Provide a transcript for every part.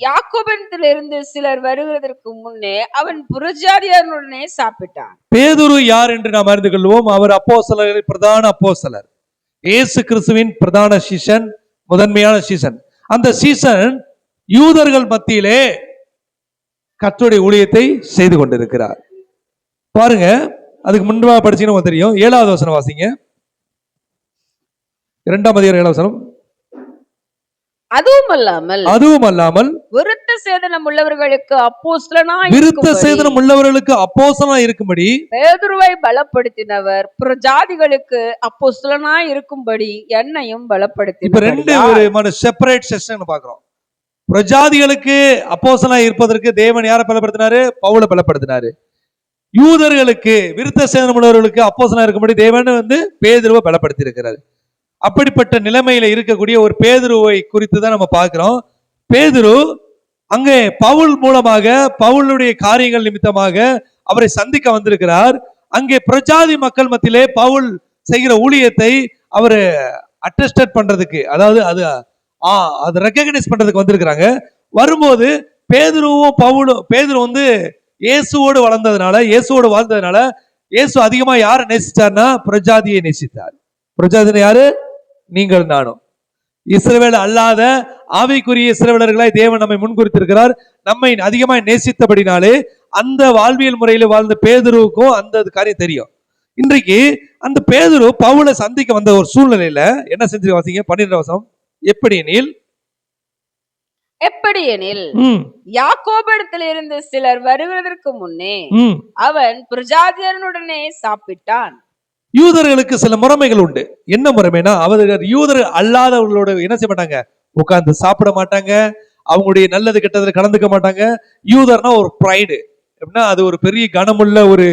யாக்கோபிடத்திலிருந்து சிலர் வருகிறதற்கு முன்னே அவன் புறஜாதியாருடனே சாப்பிட்டான். பேதுரு யார் என்று நாம் அறிந்து கொள்வோம். அவர் அப்போஸ்தலர்களில் பிரதான அப்போஸ்தலர், இயேசு கிறிஸ்துவின் பிரதான சீசன், முதன்மையான சீசன். அந்த சீசன் யூதர்கள் மத்தியிலே கர்த்தருடைய ஊழியத்தை செய்து கொண்டிருக்கிறார். பாருங்க, அதுக்கு முன்பாக படிச்சீங்கன்னா தெரியும். 7வது வசனம் வாசிங்க. 2ஆம் அதிகாரம் 7வது வசனம். அதுவும் அல்லாமல் விருத்த சேதனம் உள்ளவர்களுக்கு அப்போஸ்தலனாய் இருக்கும்படி பேதுருவை பலப்படுத்தினவர் புறஜாதிகளுக்கு அப்போஸ்தலனாய் இருக்கும்படி என்னையும் பலப்படுத்தினார். இப்ப ரெண்டு ஒரு செப்பரேட் செஷன் பார்க்கிறோம். பிரஜாதிகளுக்கு அப்போஸ்தலனாய் இருப்பதற்கு தேவன் யாரை பலப்படுத்தினாரு? பவுலை பலப்படுத்தினாரு. யூதர்களுக்கு விருத்த சேதனம் உள்ளவர்களுக்கு அப்போஸ்தலனாய் இருக்கும்படி தேவன் பேதுருவை பலப்படுத்தி இருக்கிறார். அப்படிப்பட்ட நிலைமையில இருக்கக்கூடிய ஒரு பேதுருவை குறித்து தான் நம்ம பார்க்கிறோம். பேதுரு அங்கே பவுல் மூலமாக, பவுலுடைய காரியங்கள் நிமித்தமாக அவரை சந்திக்க வந்திருக்கிறார். அங்கே பிரஜாதி மக்கள் மத்தியிலே பவுல் செய்கிற ஊழியத்தை அவர் அட்டஸ்டட் பண்றதுக்கு, அதாவது அது ரெகக்னைஸ் பண்றதுக்கு வந்திருக்கிறாங்க. வரும்போது பேதுருவும் பவுலும், பேதுரு இயேசுவோடு வளர்ந்ததுனால, இயேசுவோடு வாழ்ந்ததுனால, இயேசு அதிகமா யாரை நேசிச்சார்னா பிரஜாதியை நேசித்தார். பிரஜாதினை யாரு? நீங்கள் நானும். இஸ்ரவேல் அல்லாத ஆவிக்குரிய இஸ்ரவேலர்களாய் தேவன் நம்மை முன்குறித்திருக்கிறார். நம்மை அதிகமாய் நேசித்தபடினாலே அந்த வாழ்வியல் முறையில் வாழ்ந்த பேதுருவுக்கும் அந்த காரியம் தெரியும். இன்றைக்கு அந்த பேதுரு பவுலை சந்திக்க வந்த ஒரு சூழ்நிலையில என்ன செஞ்சு வாசிங்க 12 வசனம். எப்படியெனில் யாக்கோபிடத்திலிருந்து சிலர் வருவதற்கு முன்னே அவன் பிரஜாதியருடனே சாப்பிட்டான். யூதர்களுக்கு சில முறைமைகள் உண்டு. என்ன முறைமைனா, அவர்கள் யூதர்கள் அல்லாதவர்களோட என்ன செய்ய மாட்டாங்க? உட்கார்ந்து சாப்பிட மாட்டாங்க. அவங்களுடைய நல்லது கெட்டதில் கலந்துக்க மாட்டாங்க. யூதர்னா ஒரு ப்ரைடு, எப்படின்னா அது ஒரு பெரிய கனமுள்ள ஒரு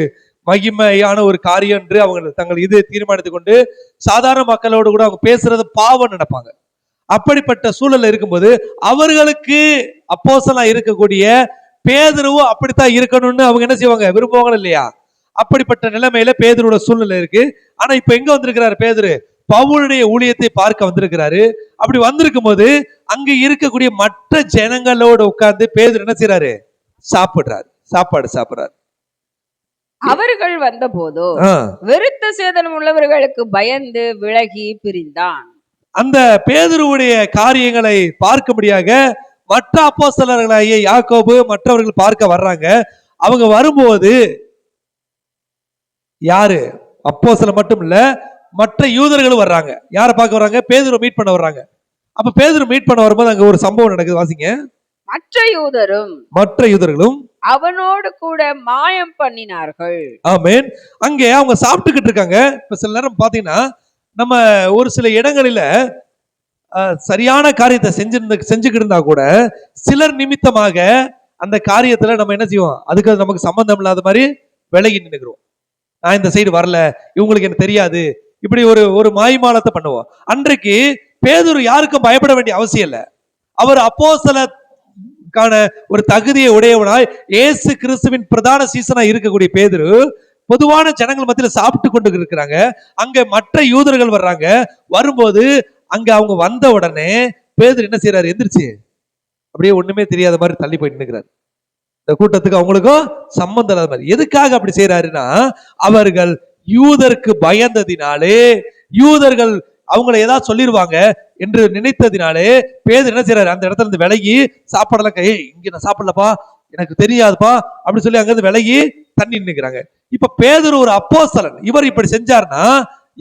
மகிமையான ஒரு காரியம் என்று அவங்க தங்கள் இதை தீர்மானித்துக் கொண்டு சாதாரண மக்களோடு கூட அவங்க பேசுறது பாவம் நினைப்பாங்க. அப்படிப்பட்ட சூழல் இருக்கும்போது அவர்களுக்கு அப்போஸ்தலனா இருக்கக்கூடிய பேதுருவும் அப்படித்தான் இருக்கணும்னு அவங்க என்ன செய்வாங்க? விரும்புவாங்க இல்லையா? அப்படிப்பட்ட நிலைமையில பேதுருவோட சூழ்நிலை இருக்கு. ஆனா இப்ப எங்க வந்திருக்கிறாரு பேதுரு? பவுலுடைய ஊழியத்தை பார்க்க வந்திருக்கிறாரு. அப்படி வந்திருக்கும் போது அங்க இருக்கக்கூடிய மற்ற ஜனங்களோட உட்கார்ந்து பேதுரு என்ன செய்யறாரு? சாப்பாடு சாப்பிடுறாரு. அவர்கள் வந்த போதோ விருத்த சேதனம் உள்ளவர்களுக்கு பயந்து விலகி பிரிந்தான். அந்த பேதுருவுடைய காரியங்களை பார்க்கும்படியாக மற்ற அப்போஸ்தலர்களாகிய யாக்கோபு மற்றவர்கள் பார்க்க வர்றாங்க. அவங்க வரும்போது யாரு? அப்போஸ்தலர் மட்டும் இல்ல, மற்ற யூதர்களும் வர்றாங்க. யாரை பார்க்க வர்றாங்க? பேதுரு மீட் பண்ண வர்றாங்க. அப்ப பேதுரு மீட் பண்ண வரும்போது அங்க ஒரு சம்பவம் நடக்குது. வாசிங்க. மற்ற யூதர்களும் அவனோடு கூட மாயம் பண்ணினார்கள். ஆமென். அங்கே அவங்க சாப்பிட்டுக்கிட்டு இருக்காங்க. இப்ப சில நேரம் பாத்தீங்கன்னா நம்ம ஒரு சில இடங்களில சரியான காரியத்தை செஞ்சுக்கிட்டு இருந்தா கூட சிலர் நிமித்தமாக அந்த காரியத்துல நம்ம என்ன செய்வோம்? அதுக்கு நமக்கு சம்பந்தம் இல்லாத மாதிரி விலகி நின்னுக்கிறோம். நான் இந்த சைடு வரல, இவங்களுக்கு எனக்கு தெரியாது, இப்படி ஒரு மாய்மாலத்தை பண்ணுவோம். அன்றைக்கு பேதுரு யாருக்கும் பயப்பட வேண்டிய அவசியம் இல்லை. அவர் அப்போஸ்தலருக்கான ஒரு தகுதியை உடையவனாய் இயேசு கிறிஸ்துவின் பிரதான சீசனா இருக்கக்கூடிய பேதுரு பொதுவான ஜனங்கள் மத்தியில சாப்பிட்டு கொண்டு இருக்கிறாங்க. அங்க மற்ற யூதர்கள் வர்றாங்க. வரும்போது அங்க அவங்க வந்த உடனே பேதுரு என்ன செய்யறாரு? எந்திரிச்சு அப்படியே ஒண்ணுமே தெரியாத மாதிரி தள்ளி போய் நின்னுக்கிறாரு. இந்த கூட்டத்துக்கு அவங்களுக்கும் சம்பந்தம் இல்லாத மாதிரி. எதுக்காக அப்படி செய்யறாருன்னா, அவர்கள் யூதருக்கு பயந்ததினாலே, யூதர்கள் அவங்களை ஏதாவது சொல்லிடுவாங்க என்று நினைத்ததினாலே பேதுரு என்ன செய்யறாரு? அந்த இடத்துல இருந்து விலகி சாப்பாடெல்லாம் இங்க நான் சாப்பிடலப்பா, எனக்கு தெரியாதுப்பா அப்படி சொல்லி அங்கிருந்து விலகி தண்ணி நின்னுக்கிறாங்க. இப்ப பேதுரு ஒரு அப்போஸ்தலன். இவர் இப்படி செஞ்சாருன்னா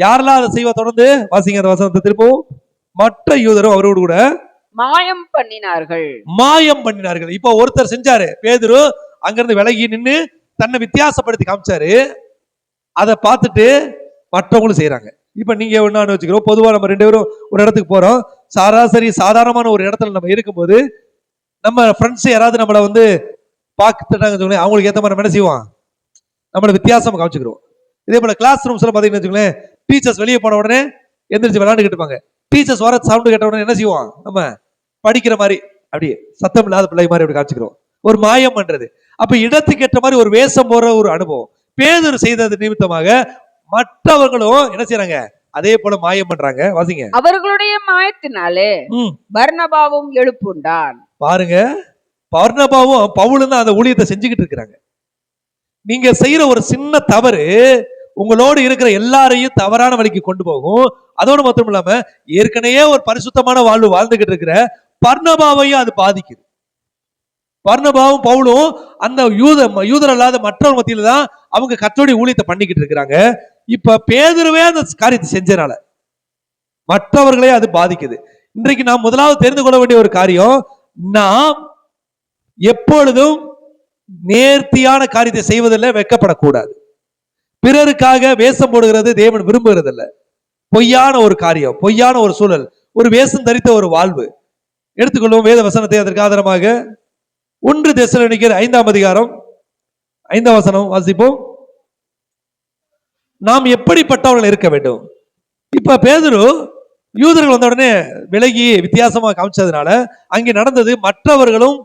யாரெல்லாம் அதை செய்வா? தொடர்ந்து வாசிங்க அந்த வசனத்தை திருப்பவும். மற்ற யூதரும் அவரோடு கூட மாயம் பண்ணினார்கள். இப்ப ஒருத்தர் செஞ்சாரு, பேதுரு அங்கிருந்து விலகி நின்று தன்னை வித்தியாசப்படுத்தி காமிச்சாரு. அதை பார்த்துட்டு மற்றவங்களும் செய்யறாங்க. இப்ப நீங்க ஒன்னு வச்சுக்கிறோம். பொதுவா நம்ம 2 பேரும் ஒரு இடத்துக்கு போறோம். சாதாரணமான ஒரு இடத்துல நம்ம இருக்கும்போது நம்ம ஃப்ரெண்ட்ஸ் யாராவது நம்மளை பார்த்துட்டாங்க, அவங்களுக்கு ஏற்ற மாதிரி நம்ம என்ன செய்வோம்? நம்மளை வித்தியாசமா காமிச்சுக்கிறோம். இதே போல கிளாஸ் ரூம்ஸ்ல பாத்தீங்கன்னு வச்சுக்கோங்களேன், டீச்சர்ஸ் வெளியே போன உடனே எந்திரிச்சு விளையாண்டுக்கிட்டு இருப்பாங்க. டீச்சர்ஸ் வர சவுண்ட் கேட்ட உடனே என்ன செய்வோம்? நம்ம படிக்கிற மாதிரி அப்படியே சத்தம் இல்லாத பிள்ளை மாதிரி அப்படி காமிச்சுக்கிறோம். ஒரு மாயம் பண்றது. அப்ப இடத்துக்கு ஏற்ற மாதிரி ஒரு வேஷம் போற ஒரு அனுபவம் பேதுரு செய்தது நிமித்தமாக மற்றவர்களும் என்ன செய்யறாங்க? அதே போல மாயம் பண்றாங்க. வாசிங்க. அவர்களுடைய மாயத்தினாலே பர்னபாவும் எழுப்புண்டான். பாருங்க, பர்னபாவும் பவுலும் தான் அந்த ஊழியத்தை செஞ்சுக்கிட்டு இருக்கிறாங்க. நீங்க செய்யற ஒரு சின்ன தவறு உங்களோடு இருக்கிற எல்லாரையும் தவறான வழிக்கு கொண்டு போகும். அதோடு மட்டும் இல்லாம ஏற்கனவே ஒரு பரிசுத்தமான வாழ்வு வாழ்ந்துகிட்டு இருக்கிற பர்னபாவையும் அது பாதிக்குது. பர்னபாவும் பவுலும் அந்த யூதர் அல்லாத மற்றவர் மத்தியில தான் அவங்க கர்த்தருடைய ஊழியத்தை பண்ணிக்கிட்டு இருக்கிறாங்க. இப்ப பேதுருவே அந்த காரியத்தை செஞ்சனால மற்றவர்களே அது பாதிக்குது. இன்றைக்கு நாம் முதலாவது தெரிந்து கொள்ள வேண்டிய ஒரு காரியம், நாம் எப்பொழுதும் நேர்த்தியான காரியத்தை செய்வதில் வெட்கப்படக்கூடாது. பிறருக்காக வேஷம் போடுகிறது தேவன் விரும்புகிறது இல்ல. பொய்யான ஒரு காரியம், பொய்யான ஒரு சூழல், ஒரு வேஷம் தரித்த ஒரு வாழ்வு. எடுத்துக்கொள்வோம் வேத வசனத்தை அதற்கு ஆதாரமாக 1 தெசலோனிக்கேயர் 5ஆம் அதிகாரம் 5ஆம் வசனம் வாசிப்போம். நாம் எப்படிப்பட்டவர்கள் இருக்க வேண்டும்? இப்ப பேதுரு யூதர்கள் வந்த உடனே விலகி வித்தியாசமா காமிச்சதுனால அங்கே நடந்தது மற்றவர்களும்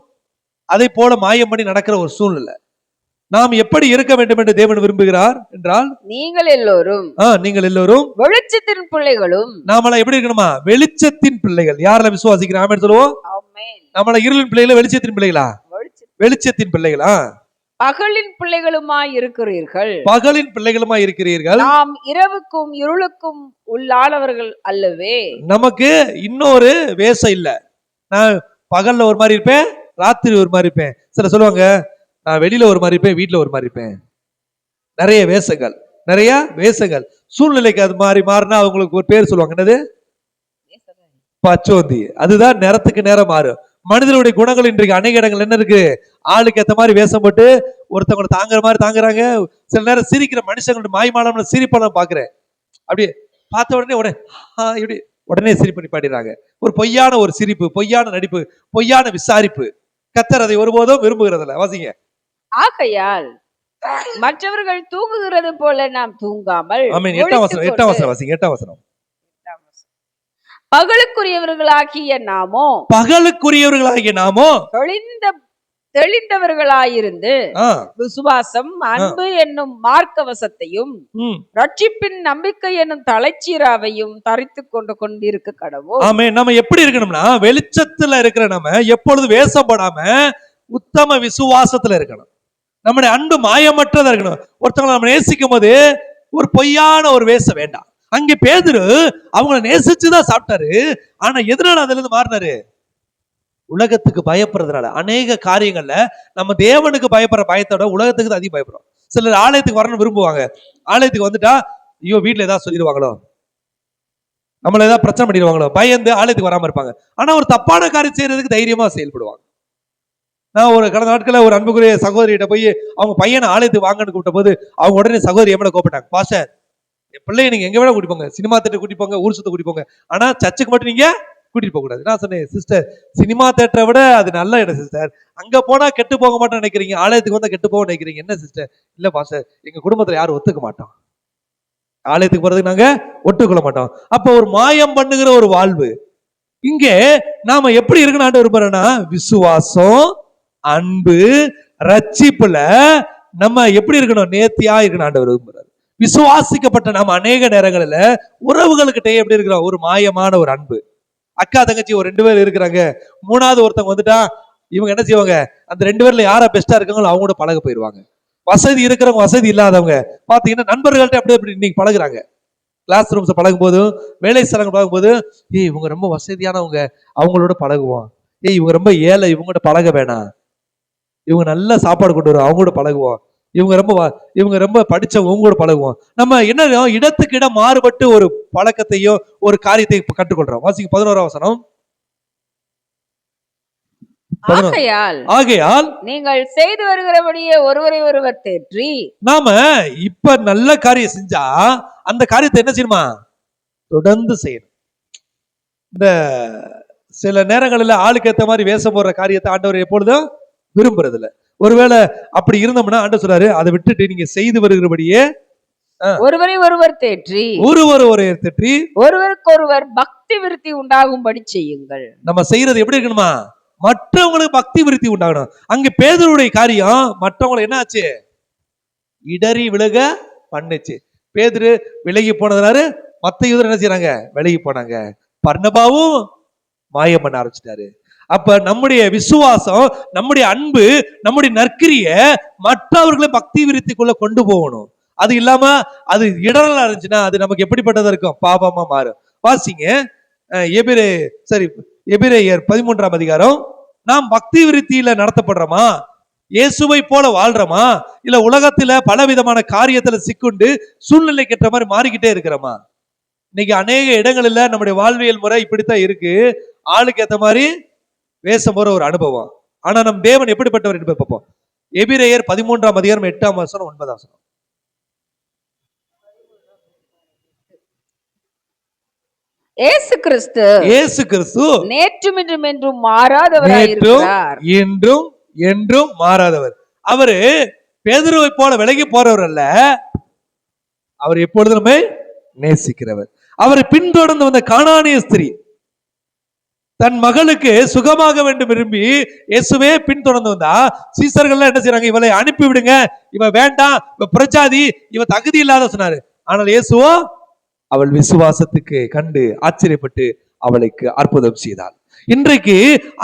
அதை போல மாயம் பண்ணி நடக்கிற ஒரு சூழ்நிலை. நாம் எப்படி இருக்க வேண்டும் என்று தேவன் விரும்புகிறார் என்றால், நீங்கள் எல்லோரும் வெளிச்சத்தின் பிள்ளைகளும். நாம எப்படி இருக்கணுமா? வெளிச்சத்தின் பிள்ளைகள். யாரெல்லாம் விசுவாசிக்கிறோம் ஆமென் சொல்லுவோம். நம்மள இருளின் பிள்ளைகளா வெளிச்சத்தின் பிள்ளைகளா? வெளிச்சத்தின் பிள்ளைகளா? பகலின் பிள்ளைகளுமாய் இருக்கிறீர்கள். பகலின் பிள்ளைகளுமாய் இருக்கிறீர்கள். நாம் இரவுக்கும் இருளுக்கும் உள்ளானவர்கள் அல்லவே. நமக்கு இன்னொரு வேஷம் இல்ல. நான் பகல்ல ஒரு மாதிரி இருப்பேன், ராத்திரி ஒரு மாதிரி இருப்பேன். சில சொல்லுவாங்க நான் வெளியில ஒரு மாதிரி இருப்பேன், வீட்டுல ஒரு மாதிரி இருப்பேன். நிறைய வேஷங்கள். சூழ்நிலைக்கு அது மாறி மாறினா அவங்களுக்கு ஒரு பேர் சொல்லுவாங்க, என்னது? பச்சோந்தி. அதுதான் நேரத்துக்கு நேரம் மாறும். மனிதனுடைய குணங்கள் இன்றைக்கு அநேக இடங்கள் என்ன இருக்கு? ஆளுக்கு ஏற்ற மாதிரி வேஷம் போட்டு ஒருத்தவங்களை தாங்குற மாதிரி தாங்குறாங்க. சில நேரம் சிரிக்கிற மனுஷங்களோட மாய்மாலம் சிரிப்பெல்லாம் பாக்குறேன். அப்படியே பார்த்த உடனே உடனே சிரிப்பு நிப்பாட்டிடுறாங்க. ஒரு பொய்யான ஒரு சிரிப்பு, பொய்யான நடிப்பு, பொய்யான விசாரிப்பு. கர்த்தர் அதை ஒருபோதும் விரும்புகிறதில்ல. வாசிங்க. ஆகையால் மற்றவர்கள் தூங்குகிறது போல நாம் தூங்காமல். ஆமென். 8ஆம் வசனம் வாசிங்க. 8ஆம் வசனம். பகலுக்குரியவர்களாகிய நாமோ தெளிந்தவர்களாயிருந்து விசுவாசம், அன்பு என்னும் மார்க்கவசத்தையும் ரட்சிப்பின் நம்பிக்கை என்னும் தலைச்சீராவையும் தரித்து கொண்டிருக்க கடவுள். ஆமென். நம்ம எப்படி இருக்கணும்னா வெளிச்சத்துல இருக்கிற நம்ம எப்பொழுது வேஷப்படாம உத்தம விசுவாசத்துல இருக்கணும். நம்முடைய அன்பு மாயமற்றதா இருக்கணும். ஒருத்தவங்களை நம்ம நேசிக்கும் போது ஒரு பொய்யான ஒரு வேஷம் வேண்டாம். அங்கே பேதுரு அவங்களை நேசிச்சுதான் சாப்பிட்டாரு. ஆனா எதனால அதுல இருந்து மாறினாரு? உலகத்துக்கு பயப்படுறதுனால. அநேக காரியங்கள்ல நம்ம தேவனுக்கு பயப்படுற பயத்தோட உலகத்துக்கு தான் அதிகம் பயப்படுறோம். சிலர் ஆலயத்துக்கு வரணும்னு விரும்புவாங்க. ஆலயத்துக்கு வந்துட்டா ஐயோ வீட்டுல ஏதாவது சொல்லிடுவாங்களோ, நம்மள ஏதாவது பிரச்சனை பண்ணிடுவாங்களோ பயந்து ஆலயத்துக்கு வராம இருப்பாங்க. ஆனா ஒரு தப்பான காரியம் செய்யறதுக்கு தைரியமா செயல்படுவாங்க. நான் ஒரு கடந்த நாட்கள ஒரு அன்புக்குரிய சகோதரிகிட்ட போய் அவங்க பையனை ஆலயத்துக்கு வாங்கன்னு கூப்பிட்ட போது அவங்க உடனே சகோதரி எவ்வளவு கோபப்பட்டாங்க. பாஸ்டர், என் பிள்ளைய நீங்க எங்க வேணா கூட்டி போங்க, சினிமா தேட்டர் கூட்டி போங்க, ஊர் சுத்த கூட்டி போங்க, ஆனா சர்ச்சுக்கு மட்டும் நீங்க கூட்டிட்டு போக கூடாது. நான் சொன்னேன், சிஸ்டர் சினிமா தேட்டரை விட அது நல்ல இடம் சிஸ்டர். அங்க போனா கெட்டு போக மாட்டோம்னு நினைக்கிறீங்க, ஆலயத்துக்கு வந்தா கெட்டு போக நினைக்கிறீங்க. என்ன சிஸ்டர்? இல்ல பாஸ்டர், எங்க குடும்பத்துல யாரும் ஒத்துக்க மாட்டோம், ஆலயத்துக்கு போறதுக்கு நாங்க ஒட்டுக்கொள்ள மாட்டோம். அப்ப ஒரு மாயம் பண்ணுகிற ஒரு வாழ்வு. இங்கே நாம எப்படி இருக்கணும் ஆண்டு விரும்புறோம்னா விசுவாசம், அன்பு, ரட்சிப்புல நம்ம எப்படி இருக்கணும்? நேர்த்தியா இருக்கணும் ஆண்டவர் விரும்புறாரு. விசுவாசிக்கப்பட்ட நம்ம அநேக நேரங்களில் உறவுகளுக்கிட்டே எப்படி இருக்கிறோம்? ஒரு மாயமான ஒரு அன்பு. அக்கா தங்கச்சி ஒரு 2 பேர் இருக்கிறாங்க, 3வது ஒருத்தவங்க வந்துட்டா இவங்க என்ன செய்வாங்க? அந்த 2 பேர்ல யாரா பெஸ்டா இருக்காங்களோ அவங்க கூட பழக போயிருவாங்க. வசதி இருக்கிறவங்க வசதி இல்லாதவங்க பாத்தீங்கன்னா நண்பர்கள்ட்ட அப்படி இன்னைக்கு பழகுறாங்க. கிளாஸ் ரூம்ஸ் பழகும் போதும் வேலை ஸ்தலங்கள் பழகும் போது இவங்க ரொம்ப வசதியானவங்க, அவங்களோட பழகுவோம். இவங்க ரொம்ப ஏழை, இவங்ககிட்ட பழக வேணாம், இவங்க நல்ல சாப்பாடு கொண்டு வரும், அவங்களோட பழகுவோம். இவங்க ரொம்ப படிச்சவங்க, உங்களோட பழகுவோம். நம்ம என்ன இடத்துக்கு இடம் மாறுபட்டு ஒரு பழக்கத்தையும் ஒரு காரியத்தையும் கற்றுக்கொள்றோம். வாசிங்க 11ஆம் வசனம். ஆகையால் நீங்கள் செய்து வருகிறபடியே ஒருவரை ஒருவர் தேற்றி. நாம இப்ப நல்ல காரியம் செஞ்சா அந்த காரியத்தை என்ன செய்யணுமா? தொடர்ந்து செய்யணும். இந்த சில நேரங்களில் ஆளுக்கு ஏற்ற மாதிரி வேஷம் போடுற காரியத்தை ஆண்டவர் எப்பொழுதும் விரும்புறது இல்ல. ஒருவேளை அப்படி இருந்தோம்னா ஆண்டவர் சொல்றாரு, அதை விட்டுட்டு நீங்க செய்து வருகிறபடியே ஒருவரை ஒருவர் தேற்றி ஒருவருக்கு ஒருவர் பக்தி விருத்தி உண்டாகும்படி செய்யுங்கள். நம்ம செய்யறது எப்படி இருக்கணுமா? மற்றவங்களுக்கு பக்தி விருத்தி உண்டாகணும். அங்க பேதுருடைய காரியம் மற்றவங்களை என்ன ஆச்சு? இடறி விலக பண்ணுச்சு. பேதுரு விலகி போனதுனால மத்த யூதர் என்ன செய்யறாங்க? விலகி போனாங்க. பர்னபாவும் மாயம் பண்ண ஆரம்பிச்சிட்டாரு. அப்ப நம்முடைய விசுவாசம், நம்முடைய அன்பு, நம்முடைய நற்கிரிய மற்றவர்களை பக்தி விருத்திக்குள்ள கொண்டு போகணும். அது இல்லாம அது இடரலா இருந்துச்சுன்னா அது நமக்கு எப்படிப்பட்டதா இருக்கும்? பாபமா மாறும். வாசிங்க எபிரேயர் 13ஆம் அதிகாரம். நாம் பக்தி விருத்தியில நடத்தப்படுறோமா? இயேசுவை போல வாழ்றோமா? இல்ல உலகத்துல பல விதமான காரியத்துல சிக்குண்டு சூழ்நிலைக்கு ஏற்ற மாதிரி மாறிக்கிட்டே இருக்கிறோமா? இன்னைக்கு அநேக இடங்கள்ல நம்முடைய வாழ்வியல் முறை இப்படித்தான் இருக்கு. ஆளுக்கு ஏத்த மாதிரி வேஷம் போற ஒரு அனுபவம். ஆனா நம் தேவன் எப்படிப்பட்டவர் என்று பார்ப்போம். எபிரேயர் 13ஆம் அதிகாரம் 8ஆம் வசனம் 9ஆம் வசனம். இயேசு கிறிஸ்து நேற்றும் இன்றும் என்றும் மாறாதவராய் இருக்கிறார். இன்றும் என்றும் மாறாதவர். அவரு பேதுருவை போல விலகி போறவர் அல்ல. அவர் எப்பொழுதுமே நேசிக்கிறவர். அவரை பின்தொடர்ந்து வந்த கானானிய ஸ்திரீ தன் மகளுக்கு சுகமாக வேண்டும் விரும்பி இயேசுவே பின்தொடர்ந்து வந்தா சீசர்கள் என்ன செய்றாங்க? இவளை அனுப்பி விடுங்க, இவ வேண்டாம், இவ பிரஜாதி, இவ தகுதி இல்லாத சொன்னாரு. ஆனால் இயேசுவோ அவள் விசுவாசத்துக்கு கண்டு ஆச்சரியப்பட்டு அவளுக்கு அற்புதம் செய்தாள். இன்றைக்கு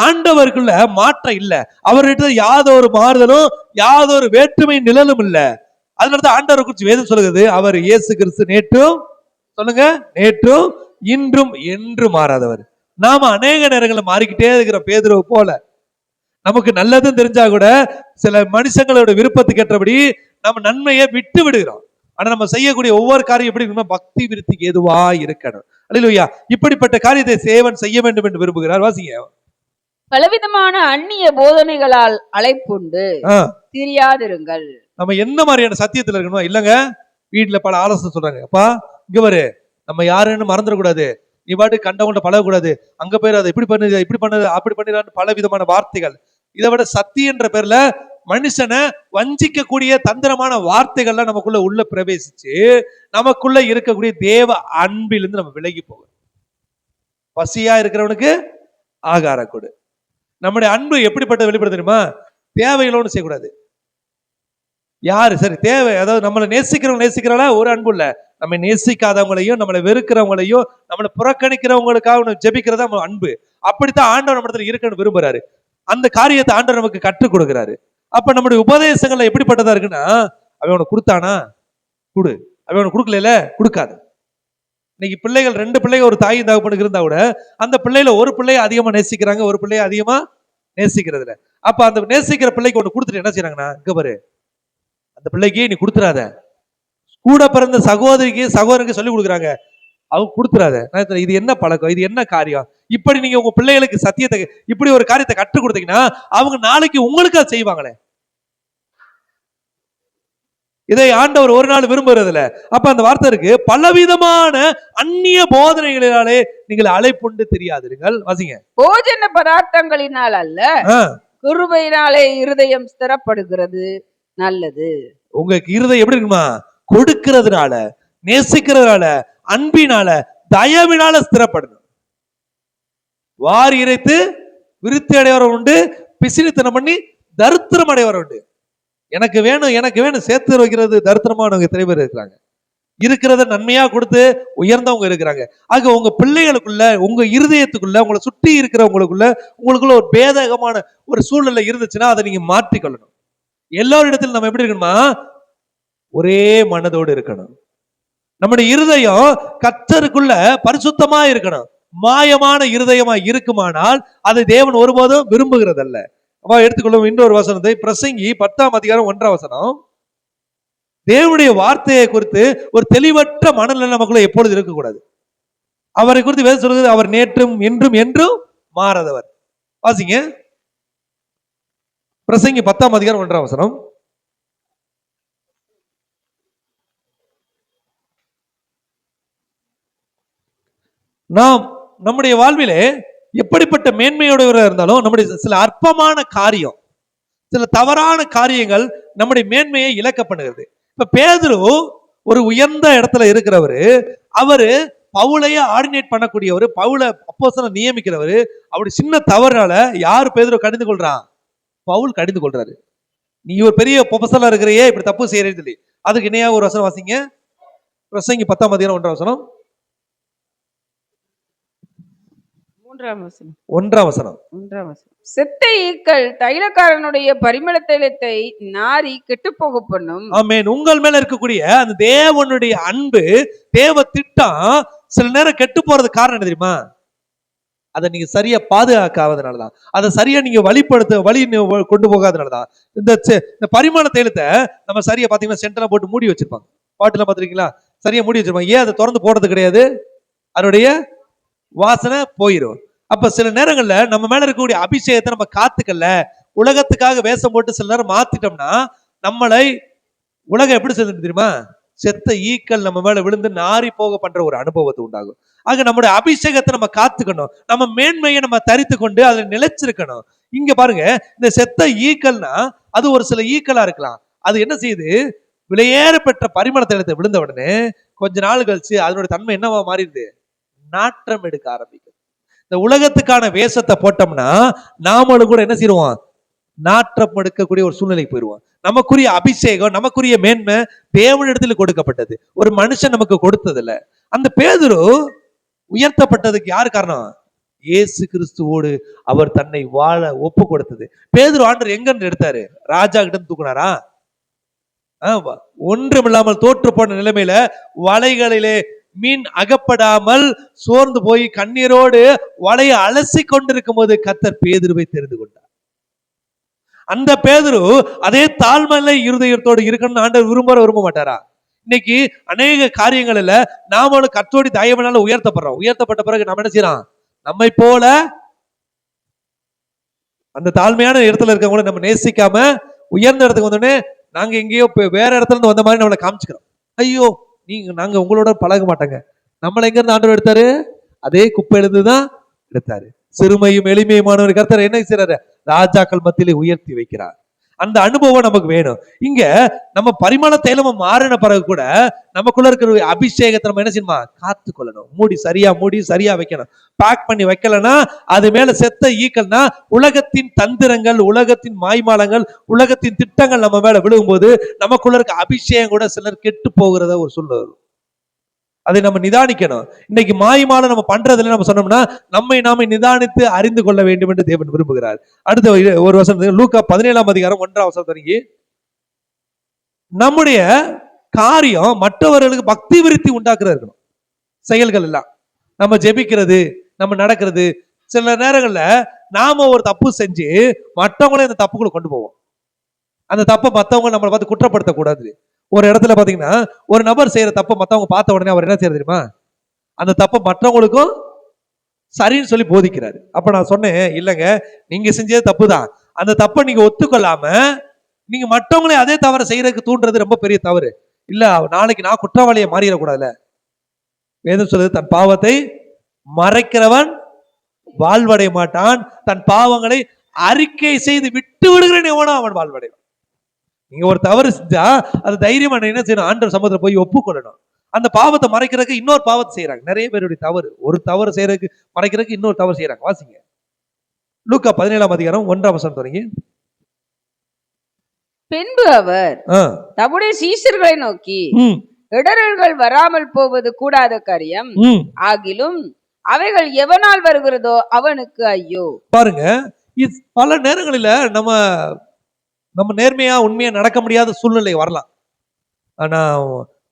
ஆண்டவருக்குள்ள மாற்றம் இல்ல. அவர்கிட்ட யாதொரு மாறுதலும் யாதொரு வேற்றுமை நிழலும் இல்ல. அதனாலதான் ஆண்டவரை குறித்து வேதம் சொல்லுகிறது, அவர் இயேசு கிறிஸ்து நேற்றும், சொல்லுங்க, நேற்றும் இன்றும் என்று மாறாதவர். நாம அநேக நேரங்களில் மாறிக்கிட்டே இருக்கிற பேதுருவை போல. நமக்கு நல்லதும் தெரிஞ்சா கூட சில மனுஷங்களோட விருப்பத்துக்கு ஏற்றபடி நம்ம நன்மையை விட்டு விடுகிறோம். ஆனா நம்ம செய்யக்கூடிய ஒவ்வொரு காரியம் எப்படி இருக்கணும்? பக்தி விருத்திக்கு ஏதுவா இருக்கணும். அல்லேலூயா. இப்படிப்பட்ட காரியத்தை சேவன் செய்ய வேண்டும் என்று விரும்புகிறார். வாசிங்க. பலவிதமான அந்நிய போதனைகளால் அழைப்புண்டு தெரியாதிருங்கள். நம்ம என்ன மாதிரியான சத்தியத்துல இருக்கணும்? இல்லங்க, வீட்டுல பல ஆலோசனை சொல்றாங்க, அப்பா இங்க வரு, நம்ம யாருன்னு மறந்துடக்கூடாது, நீ பாட்டு கண்டவங்கள்ட்ட பழகக்கூடாது, அங்க போய் அதை இப்படி பண்ணுது, இப்படி பண்ணது, அப்படி பண்ணிடான்னு பல விதமான வார்த்தைகள். இதை விட சத்தியன்ற பேர்ல மனுஷனை வஞ்சிக்க கூடிய தந்திரமான வார்த்தைகள்லாம் நமக்குள்ள உள்ள பிரவேசிச்சு நமக்குள்ள இருக்கக்கூடிய தேவ அன்பிலிருந்து நம்ம விலகி போகும். பசியா இருக்கிறவனுக்கு ஆகாரம் கொடு. நம்முடைய அன்பு எப்படிப்பட்ட வெளிப்பட தெரியுமா? தேவைகளோடு செய்யக்கூடாது. யாரு சரி தேவை, அதாவது நம்மளை நேசிக்கிறவங்க நேசிக்கிறாளா ஒரு அன்பு இல்ல, நம்ம நேசிக்காதவங்களையும் நம்மளை வெறுக்கிறவங்களையும் நம்மளை புறக்கணிக்கிறவங்களுக்காக ஜெபிக்கிறதா அன்பு. அப்படித்தான் ஆண்டவர் நம்ம இடத்துல இருக்கணும்னு விரும்புறாரு. அந்த காரியத்தை ஆண்டவர் நமக்கு கற்றுக் கொடுக்கிறாரு. அப்ப நம்முடைய உபதேசங்கள்ல எப்படிப்பட்டதா இருக்குன்னா, அவன் உனக்கு கொடுத்தானா கொடு, அவன் உனக்கு கொடுக்கல கொடுக்காது. இன்னைக்கு பிள்ளைகள் 2 பிள்ளைங்க ஒரு தாயும் தகப்பனுக்கு இருந்தா கூட அந்த பிள்ளைல ஒரு பிள்ளைய அதிகமா நேசிக்கிறாங்க, ஒரு பிள்ளைய அதிகமா நேசிக்கிறது இல்ல. அப்ப அந்த நேசிக்கிற பிள்ளைக்கு ஒண்ணு கொடுத்துட்டு என்ன செய்யறாங்கன்னா, இங்க பாரு அந்த பிள்ளைக்கு நீ கொடுத்துறாத, கூட பிறந்த சகோதரிக்கு சகோதரனுக்கு சொல்லி கொடுக்குறாங்க, அவங்க கொடுத்துறாத. இது என்ன பழக்கம், இது என்ன காரியம்? இப்படி நீங்க உங்க பிள்ளைகளுக்கு சத்தியத்தை இப்படி ஒரு காரியத்தை கற்றுக் கொடுத்தீங்கன்னா அவங்க நாளைக்கு உங்களுக்கு அதை செய்வாங்களே. இதை ஆண்டவர் ஒரு நாள் விரும்புறதுல. அப்ப அந்த வார்த்தை இருக்கு, பலவிதமான அந்நிய போதனைகளினாலே நீங்கள் அழைப்புண்டு தெரியாதீர்கள். வாசிங்க. போஜன பதார்த்தங்களினால் அல்ல, கிருபையினாலே இருதயம் ஸ்திரப்படுகிறது நல்லது. உங்களுக்கு இருதயம் எப்படி இருக்குமா? கொடுக்கிறதுனால, நேசிக்கிறதுனால, அன்பினால, தயவினால ஸ்திரப்படணும். வாரி இறைத்து விருத்தி அடையவர உண்டு, பிசினித்தனம் பண்ணி தரித்திரம் அடையவர உண்டு. எனக்கு வேணும் எனக்கு வேணும் சேர்த்து வைக்கிறது தரித்திரமானவங்க எத்தனை பேர் இருக்கிறாங்க. இருக்கிறத நன்மையா கொடுத்து உயர்ந்தவங்க இருக்கிறாங்க. ஆக உங்க பிள்ளைகளுக்குள்ள, உங்க இருதயத்துக்குள்ள, உங்களை சுற்றி இருக்கிறவங்களுக்குள்ள உங்களுக்குள்ள ஒரு பேதகமான ஒரு சூழ்நிலை இருந்துச்சுன்னா அதை நீங்க மாற்றிக்கொள்ளணும். எல்லோரிடத்தில் நம்ம எப்படி இருக்கணுமா? ஒரே மனதோடு இருக்கணும். நம்முடைய இருதயம் கர்த்தருக்குள்ள பரிசுத்தமா இருக்கணும். மாயமான இருதயமா இருக்குமானால் அதை தேவன் ஒருபோதும் விரும்புகிறதல்ல. எடுத்துக்கொள்ளும் இன்னொரு வசனத்தை, பிரசங்கி 10ஆம் அதிகாரம் 1ஆம் வசனம். தேவனுடைய வார்த்தையை குறித்து ஒரு தெளிவற்ற மனநிலை நமக்குள்ள எப்பொழுது இருக்கக்கூடாது. அவரை குறித்து வேதம் சொல்கிறது, அவர் நேற்றும் இன்றும் என்றும் மாறாதவர். வாசிங்க. பிரசங்கி 10ஆம் அதிகாரம் 1ஆம் வசனம். நாம் நம்முடைய வாழ்விலே எப்படிப்பட்ட மேன்மையோட இருந்தாலும் நம்முடைய சில அற்பமான காரியம், சில தவறான காரியங்கள் நம்முடைய மேன்மையை இழக்க பண்ணுகிறது. இப்ப பேதுரு ஒரு உயர்ந்த இடத்துல இருக்கிறவரு, அவரு பவுலைய ஆர்டினேட் பண்ணக்கூடியவர், பவுலை அப்போஸ்தலனை நியமிக்கிறவரு. அவருடைய சின்ன தவறுனால யார் பேதுரு கடிந்து கொள்றான்? பவுல் கடிந்து கொள்றாரு. நீ ஒரு பெரிய அப்போஸ்தலனா இருக்கிறையே, இப்படி தப்பு செய்யறேன்னு சொல்லி. அதுக்கு இணையா ஒரு வசனம் வாசிங்க. பிரசங்கி 10ஆம் அதிகாரம் 1ஆம் வசனம். மூன்றாம் வசனம். 1ஆம் வசனம். செத்த ஈக்கள் தைலக்காரனுடைய பரிமள தைலத்தை நாரி கெட்டுப்போக பண்ணும். ஆமென். உங்கள் மேல இருக்கக்கூடிய அந்த தேவனுடைய அன்பு, தேவ திட்டம் சில நேரம் கெட்டு போறது காரணம் என்ன தெரியுமா? அதை நீங்க சரியா பாதுகாக்காதனாலதான், அதை சரியா நீங்க கொண்டு போகாதனாலதான். இந்த பரிமாண தைலத்தை நம்ம சரியா பாத்தீங்கன்னா சென்டர்ல போட்டு மூடி வச்சிருப்பாங்க. பாட்டுல பாத்துருக்கீங்களா? சரியா மூடி வச்சிருப்பாங்க. ஏன் அதை திறந்து போடுறது கிடையாது? அதனுடைய வாசனை போயிடும். அப்ப சில நேரங்கள்ல நம்ம மேல இருக்கக்கூடிய அபிஷேகத்தை நம்ம காத்துக்கல, உலகத்துக்காக வேஷம் போட்டு சில நேரம் மாத்திட்டோம்னா நம்மளை உலகம் எப்படி சொல்லுது தெரியுமா? செத்த ஈக்கள் நம்ம மேல விழுந்து நாரி போக பண்ற ஒரு அனுபவத்தை உண்டாகும். ஆக நம்முடைய அபிஷேகத்தை நம்ம காத்துக்கணும், நம்ம மேன்மையை நம்ம தரித்து கொண்டு அதில் நிலைச்சிருக்கணும். இங்க பாருங்க, இந்த செத்த ஈக்கள்னா அது ஒரு சில ஈக்களா இருக்கலாம். அது என்ன செய்யுது? விலையேற பெற்ற பரிமள தைலத்தை விழுந்த உடனே கொஞ்ச நாள் கழிச்சு அதனுடைய தன்மை என்னவா மாறிடுது? நாற்றம் எடுக்க ஆரம்பிக்கும். இந்த உலகத்துக்கான வேஷத்தை போட்டோம்னா நாமளும் கூட என்ன செய்வோம்? நாற்றம் எடுக்கக்கூடிய ஒரு சூழ்நிலை போயிடுவோம். நமக்குரிய அபிஷேகம், நமக்குரிய மேன்மை தேவனிடத்தில் கொடுக்கப்பட்டது, ஒரு மனுஷன் நமக்கு கொடுத்ததில்ல. அந்த பேதுரு உயர்த்தப்பட்டதுக்கு யார் காரணம்? இயேசு கிறிஸ்துவோடு அவர் தன்னை வாழ ஒப்பு கொடுத்தது. பேதுரு ஆண்டவர் எங்க எடுத்தாரு? ராஜா கிட்ட தூக்குனாரா? ஒன்றுமில்லாமல் தோற்று போன நிலைமையில வலைகளிலே மீன் அகப்படாமல் சோர்ந்து போய் கண்ணீரோடு வலையை அலசி கொண்டிருக்கும் போது கர்த்தர் பேதுருவை தெரிந்து கொண்டார். அந்த பேதுரு அதே தாழ்மையில இருதயத்தோடு இருக்கணும்னு ஆண்டவர் விரும்ப மாட்டாரா? இன்னைக்கு அநேக காரியங்கள்ல நாமளும் கர்த்தருடைய தயவினால உயர்த்தப்படுறோம். உயர்த்தப்பட்ட பிறகு நம்ம என்ன செய்யறோம்? நம்மை போல அந்த தாழ்மையான இடத்துல இருக்கவங்கள நம்ம நேசிக்காம உயர்ந்த இடத்துக்கு வந்தோடனே நாங்க எங்கேயோ வேற இடத்துல இருந்து வந்த மாதிரி நம்மளை காமிச்சுக்கிறோம். ஐயோ, நாங்க உங்களோட பழக மாட்டாங்க. நம்மளை எங்க இருந்து ஆண்டவர் எடுத்தாரு? அதே குப்பையில இருந்துதான் எடுத்தாரு. சிறுமையும் எளிமையுமானவர் கர்த்தர் என்ன செய்யறாரு? ராஜாக்கள் மத்தியிலே உயர்த்தி வைக்கிறார். அந்த அனுபவம் நமக்கு வேணும். இங்க நம்ம பரிமள தைலமா மாறின பிறகு கூட நமக்குள்ள இருக்கிற அபிஷேகத்தை நம்ம என்ன செய்யணுமா? காத்து கொள்ளணும். மூடி சரியா வைக்கணும். பேக் பண்ணி வைக்கலன்னா அது மேல செத்த ஈக்கள்னா உலகத்தின் தந்திரங்கள், உலகத்தின் மாய்மாலங்கள், உலகத்தின் திட்டங்கள் நம்ம மேல விழுகும்போது நமக்குள்ள இருக்க அபிஷேகம் கூட சிலர் கெட்டு போகிறத ஒரு சூழ்நிலை. அதை நம்ம நிதானிக்கணும். இன்னைக்கு மாய்மால நம்ம பண்றதுல நம்ம சொன்னோம்னா நம்மை நாமே நிதானித்து அறிந்து கொள்ள வேண்டும் என்று தேவன் விரும்புகிறார். அடுத்த ஒரு வசனம் லூக்கா 17ஆம் அதிகாரம் 1ஆம் வசனம் தொடங்கி, நம்முடைய காரியம் மற்றவர்களுக்கு பக்தி விருத்தி உண்டாக்குறது இருக்கணும். செயல்கள் எல்லாம் நம்ம ஜெபிக்கிறது, நம்ம நடக்கிறது. சில நேரங்கள்ல நாம ஒரு தப்பு செஞ்சு மற்றவங்களே அந்த தப்புக்குள்ள கொண்டு போவோம். அந்த தப்பை மற்றவங்க நம்மளை பார்த்து குற்றப்படுத்தக்கூடாது. ஒரு இடத்துல பாத்தீங்கன்னா ஒரு நபர் செய்யற தப்ப மத்தவங்க பார்த்த உடனே அவர் என்ன செய்யறது தெரியுமா? அந்த தப்ப மற்றவங்களுக்கும் சரின்னு சொல்லி போதிக்கிறாரு. அப்ப நான் சொன்னேன், இல்லங்க, நீங்க செஞ்சது தப்பு தான். அந்த தப்பை நீங்க ஒத்துக்கொள்ளாம நீங்க மற்றவங்களே அதே தவறை செய்யறதுக்கு தூண்டுறது ரொம்ப பெரிய தவறு. இல்ல, நாளைக்கு நான் குற்றவாளியை மாறிடக்கூடாதுல. வேதம் சொல்லுது, தன் பாவத்தை மறைக்கிறவன் வாழ்வடைய மாட்டான், தன் பாவங்களை அறிக்கை செய்து விட்டு விடுகிறேன் எவனோ அவன் வாழ்வடைவான். நீங்க ஒரு தவறு செஞ்சா அது தைரியமா என்ன செய்யணும்? ஆண்டவர் சமூகத்துல போய் ஒப்புக்கொள்ளணும். அந்த பாவத்தை மறைக்கிறதுக்கு இன்னொரு பாவத்தை செய்யறாங்க. நிறைய பேருடைய தவறு, ஒரு தவறு செய்யறதுக்கு மறைக்கிறதுக்கு இன்னொரு தவறு செய்யறாங்க. வாசிங்க லூக்கா 17ஆம் அதிகாரம் 1ஆம் வசனம் தொடங்கி. பின்பு அவர் தம்முடைய சீஷர்களை நோக்கி, இடரல்கள் வராமல் போவது கூடாத காரியம், ஆகிலும் அவைகள் எவனால் வருகிறதோ அவனுக்கு ஐயோ. பாருங்க, பல நேரங்களில நம்ம நேர்மையா உண்மையா நடக்க முடியாத சூழ்நிலை வரலாம். ஆனா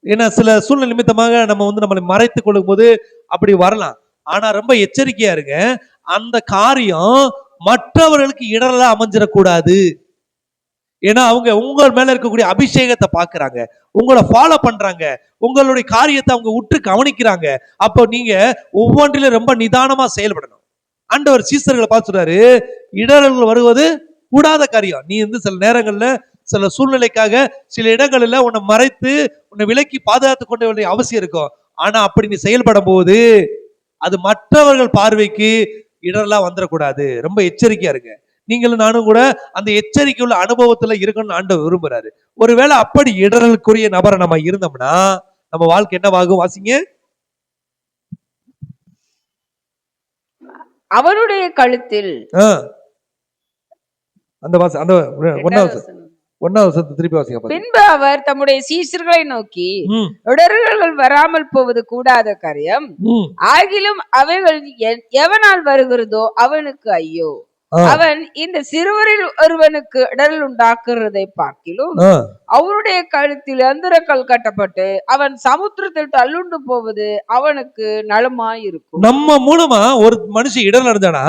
ஏன்னா சில சூழ்நிலை நிமித்தமாக நம்ம நம்மளை மறைத்துக் கொள்ளும் போது அப்படி வரலாம். ஆனா ரொம்ப எச்சரிக்கையா இருங்க, அந்த காரியம் மற்றவர்களுக்கு இடரலா அமைஞ்சிடக்கூடாது. ஏன்னா அவங்க உங்கள் மேல இருக்கக்கூடிய அபிஷேகத்தை பாக்குறாங்க, உங்களை ஃபாலோ பண்றாங்க, உங்களுடைய காரியத்தை அவங்க உற்று கவனிக்கிறாங்க. அப்போ நீங்க ஒவ்வொன்றிலும் ரொம்ப நிதானமா செயல்படணும். ஆண்டவர் சீசர்களை பார்த்து சொல்றாரு, இடரல்கள் வருவது கூடாத காரியம். நீ சில நேரங்கள்ல சில சூழ்நிலைக்காக சில இடங்கள்ல உன்னை மறைத்து உன்னை விலக்கி பாதுகாத்து கொள்ள வேண்டிய அவசியம் இருக்கும். ஆனா அப்படி நீ செயல்படும் போது அது மற்றவர்கள் பார்வைக்கு இடரெல்லாம் வந்துடக்கூடாது. ரொம்ப எச்சரிக்கையா இருங்க. நீங்களும் நானும் கூட அந்த எச்சரிக்கை உள்ள அனுபவத்துல இருக்கணும்னு ஆண்டவர் விரும்புறாரு. ஒருவேளை அப்படி இடரலுக்குரிய நபரை நம்ம இருந்தோம்னா நம்ம வாழ்க்கை என்னவாகும்? வாசிங்க. அவருடைய கழுத்தில் அந்த 1வது வசனத்தை திருப்பி வாசிங்க. பின்பு அவர் தம்முடைய சீஷர்களை நோக்கி, இடறுகள் வராமல் போவது கூடாத காரியம், ஆகிலும் அவைகள் எவனால் வருகிறதோ அவனுக்கு ஐயோ. அவன் இந்த சிறுவரில் ஒருவனுக்கு இடரல் உண்டாக்குறதை பார்க்கிலும் அவனுடைய கழுத்தில் அந்தரக்கல் கட்டப்பட்டு அவன் சமுத்திரத்தில் தள்ளுண்டு போவது அவனுக்கு நலமாயிருக்கும். நம்ம மூலமா ஒரு மனுஷன் இடரல் அடைஞ்சானா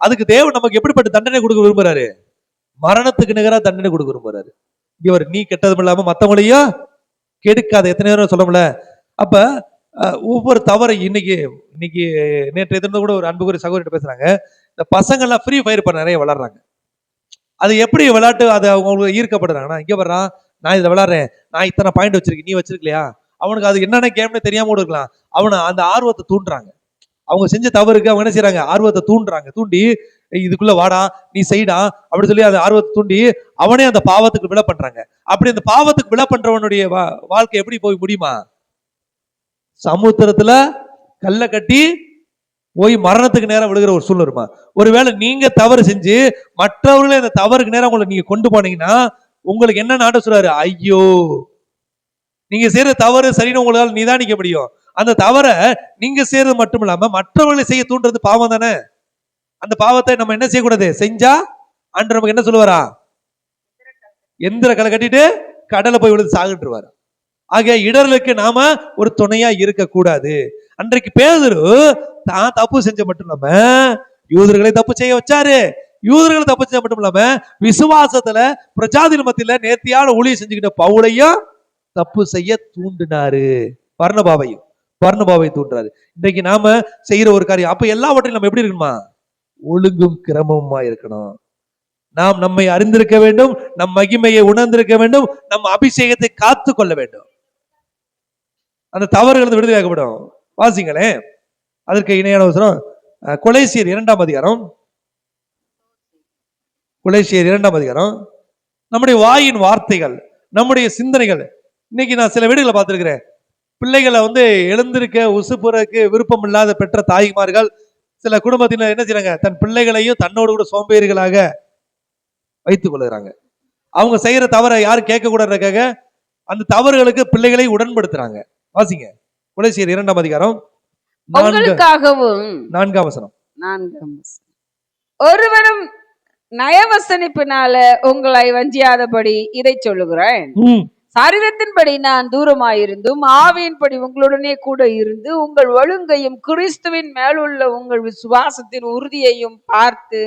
அதுக்கு தேவன் நமக்கு எப்படிப்பட்ட தண்டனை கொடுக்க விரும்புறாரு? மரணத்துக்கு நிகரா தண்டனை கொடுக்க விரும்புறாரு. இவர் நீ கெட்டதும் இல்லாம மத்தவங்களையும் கெடுக்காத, எத்தனை நேரம் சொல்லல. அப்ப ஒவ்வொரு தவறை இன்னைக்கு நேற்று எதிர்ந்து கூட ஒரு அன்புக்குரிய சகோதரிட்ட பேசுறாங்க. இந்த பசங்க எல்லாம் ஃப்ரீ ஃபயர் பண்ண நிறைய விளையாடுறாங்க. அது எப்படி விளையாட்டு அது அவங்களுக்கு ஈர்க்கப்படுறாங்கன்னா, இங்க வர்றான், நான் இதை விளையாடுறேன், நான் இத்தனை பாயிண்ட் வச்சிருக்கேன், நீ வச்சிருக்கலையா? அவனுக்கு அது என்னென்ன கேம்னு தெரியாம கூட இருக்கலாம். அவனை அந்த ஆர்வத்தை தூண்டுறாங்க. அவங்க செஞ்ச தவறுக்கு அவங்க என்ன செய்யறாங்க? ஆர்வத்தை தூண்டுறாங்க. தூண்டி இதுக்குள்ள வாடா, நீ செய்டா அப்படி சொல்லி அந்த ஆர்வத்தை தூண்டி அவனே அந்த பாவத்துக்கு விழ பண்றாங்க. அப்படி அந்த பாவத்துக்கு விழ பண்றவனுடைய வாழ்க்கை எப்படி போய் முடியுமா? சமுத்திரத்துல கல்ல கட்டி போய் மரணத்துக்கு நேரம் விழுகிற ஒரு சூழ்நிலை வருமா? ஒருவேளை நீங்க தவறு செஞ்சு மற்றவர்களே அந்த தவறுக்கு நேரம் உங்களை நீங்க கொண்டு போனீங்கன்னா உங்களுக்கு என்ன நாட்ட சொல்றாரு? ஐயோ, நீங்க செய்யற தவறு சரின்னு உங்களால் நிதானிக்க முடியும். அந்த தவறை நீங்க செய்யறது மட்டும் இல்லாம மற்றவர்களை செய்ய தூண்டுறது பாவம் தானே. அந்த பாவத்தை நம்ம என்ன செய்யக்கூடாது? செஞ்சா ஆண்டவர் நமக்கு என்ன சொல்லுவாரா? எந்திர கலை கட்டிட்டு கடலை போய் விழுந்து சாகிட்டுருவாரு. ஆகிய இடர்களுக்கு நாம ஒரு துணையா இருக்க கூடாது. அன்றைக்கு பேதுரு தான் தப்பு செஞ்ச மட்டும் இல்லாம யூதர்களை தப்பு செய்ய வச்சாரு. யூதர்களை தப்பு செஞ்ச மட்டும் இல்லாம விசுவாசத்துல பிரஜாதிகள் மத்தியில நேர்த்தியான ஊழியம் செஞ்சுக்கிட்ட பவுலையும் தப்பு செய்ய தூண்டினாரு. பர்னபாவை தூண்டுறாரு. இன்றைக்கு நாம செய்யற ஒரு காரியம், அப்ப எல்லாவற்றையும் நம்ம எப்படி இருக்கணுமா? ஒழுங்கும் கிரமமா இருக்கணும். நாம் நம்மை அறிந்திருக்க வேண்டும், நம் மகிமையை உணர்ந்திருக்க வேண்டும், நம் அபிஷேகத்தை காத்து கொள்ள வேண்டும். அந்த தவறுகள் விடுதலையாக்கப்படும். வாசிங்களேன், அதற்கு இணையான அவசரம் கொலைசியர் 2ஆம் அதிகாரம். கொலைசியர் 2ஆம் அதிகாரம். நம்முடைய வாயின் வார்த்தைகள், நம்முடைய சிந்தனைகள். இன்னைக்கு நான் சில வீடுகளை பார்த்திருக்கிறேன். பிள்ளைகளை எழுந்திருக்க உசுப்புறக்கு விருப்பம் இல்லாத பெற்ற தாய்மார்கள் சில குடும்பத்தினர் என்ன செய்யறாங்க? தன் பிள்ளைகளையும் தன்னோடு கூட சோம்பேறிகளாக வைத்துக் கொள்ளுறாங்க. அவங்க செய்யற தவறை யாரும் கேட்க கூடாதுக்காக அந்த தவறுகளுக்கு பிள்ளைகளை உடன்படுத்துறாங்க. வாசிங்க கொலைசியர் 2ஆம் அதிகாரம் 4ஆம் வசனம். ஒருவனும் நயவசனிப்பினால உங்களை வஞ்சியாதபடி இதை சொல்லுகிறேன். சரீரத்தின்படி நான் தூரமாயிருந்தும் ஆவியின்படி உங்களுடனே கூட இருந்து உங்கள் ஒழுங்கையும் கிறிஸ்துவின் மேலுள்ள உங்கள் விசுவாசத்தின் உறுதியையும் பார்த்து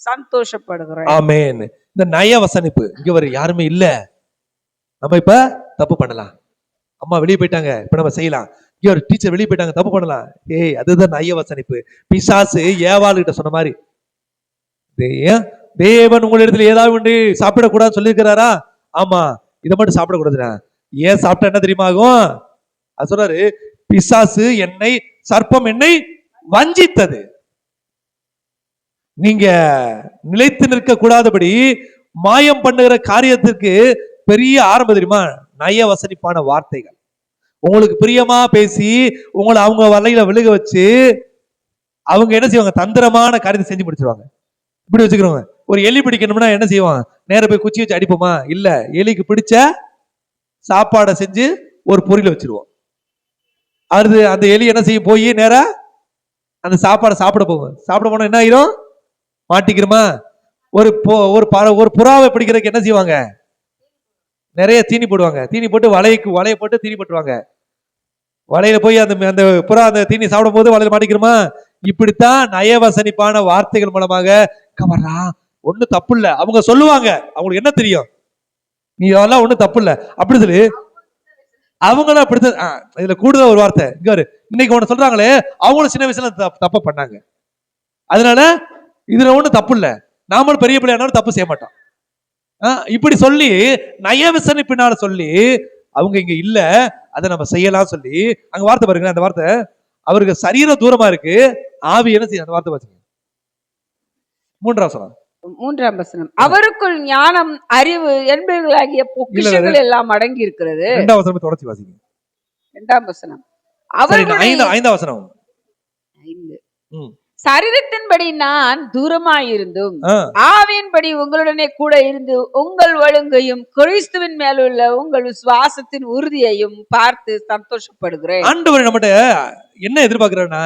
சந்தோஷப்படுகிறேன். ஆமென். இந்த நயவசனிப்பு இங்க வர யாருமே இல்ல. நம்ம இப்ப தப்பு பண்ணலாம். அம்மா வெளியே போயிட்டாங்க, இப்ப நம்ம செய்யலாம். இங்க ஒரு டீச்சர் வெளியே போயிட்டாங்க, தப்பு பண்ணலாம். அதுதான் நயவசனிப்பு. பிசாசு ஏவாள் கிட்ட சொன்ன மாதிரி, தேவன் உங்களிடத்துல ஏதாவது ஒன்று சாப்பிடக்கூடாதுன்னு சொல்லியிருக்கிறாரா? ஆமா, இதை மட்டும் சாப்பிடக்கூடாதுண்ணா. ஏன் சாப்பிட்டா என்ன தெரியுமா ஆகும்? அது சொல்றாரு, பிசாசு என்னை, சர்ப்பம் என்னை வஞ்சித்தது. நீங்க நிலைத்து நிற்க கூடாதபடி மாயம் பண்ணுகிற காரியத்திற்கு பெரிய ஆரம்பம் தெரியுமா? நயவசனிப்பான வார்த்தைகள். உங்களுக்கு பிரியமா பேசி உங்களை அவங்க வலையில விழுக வச்சு அவங்க என்ன செய்வாங்க? தந்திரமான காரியத்தை செஞ்சு முடிச்சிருவாங்க. இப்படி வச்சுக்கிறோங்க. ஒரு எலி பிடிக்கணும்னா என்ன செய்வான்? நேர போய் குச்சி வச்சு அடிப்போமா? இல்ல, எலிக்கு பிடிச்ச சாப்பாடை செஞ்சு ஒரு பொரியல வச்சிருவோம். அது அந்த எலி என்ன செய்யும்? போய் நேரா அந்த சாப்பாடை சாப்பிட போகும். சாப்பிட போனா என்ன ஆயிரும்? மாட்டிக்கிறோமா? ஒரு புறாவை பிடிக்கிறதுக்கு என்ன செய்வாங்க? நிறைய தீனி போடுவாங்க. தீனி போட்டு வலையை போட்டு தீனி போட்டுருவாங்க. வலையில போய் அந்த புறா அந்த தீனி சாப்பிடும் போது வலையில மாட்டிக்கிறோமா? இப்படித்தான் நயவசனிப்பான வார்த்தைகள் மூலமாக கவரா ஒண்ணு தப்பு இல்ல அவங்க சொல்லுவாங்க. அவங்களுக்கு என்ன தெரியும்? நீ அதெல்லாம் ஒண்ணு தப்பு இல்ல அப்படி சொல்லி அவங்களும் அப்படித்தான். இதுல கூடுதல் ஒரு வார்த்தை இங்க இன்னைக்கு ஒண்ணு சொல்றாங்களே, அவங்களும் சின்ன வயசுல தப்ப பண்ணாங்க. அதனால இதுல ஒண்ணு தப்பு இல்ல, நாமளும் பெரிய பிள்ளையானாலும் தப்பு செய்ய மாட்டோம். இப்படி சொல்லி நயவசனிப்பினால சொல்லி அவங்க இங்க இல்ல, அதை நம்ம செய்யலாம் சொல்லி அங்க வார்த்தை பாருங்க. அந்த வார்த்தை, அவருக்கு சரீரம் தூரமா இருக்கு, ஆவி என்ன செய்ய? அந்த வார்த்தை பாத்தீங்க 3ஆம் வசனம். அவருக்குள் ஞானம், அறிவு என்பவைகளாகிய பொக்கிஷங்கள் எல்லாம் அடங்கி இருக்கிறது. 2ஆம் வசனம் தொடர்ச்சி வாசிங்க. 2ஆம் வசனம். 5ஆம் வசனம். சரீரத்தின்படி நான் தூரமாயிருந்தும் ஆவியின்படி உங்களுடனே கூட இருந்து உங்கள் ஒழுங்கையும் கிறிஸ்துவின் மேலுள்ள உங்கள் விசுவாசத்தின் உறுதியையும் பார்த்து சந்தோஷப்படுகிறேன். ஆண்டவர் நம்மகிட்ட என்ன எதிர்பார்க்கிறேன்னா,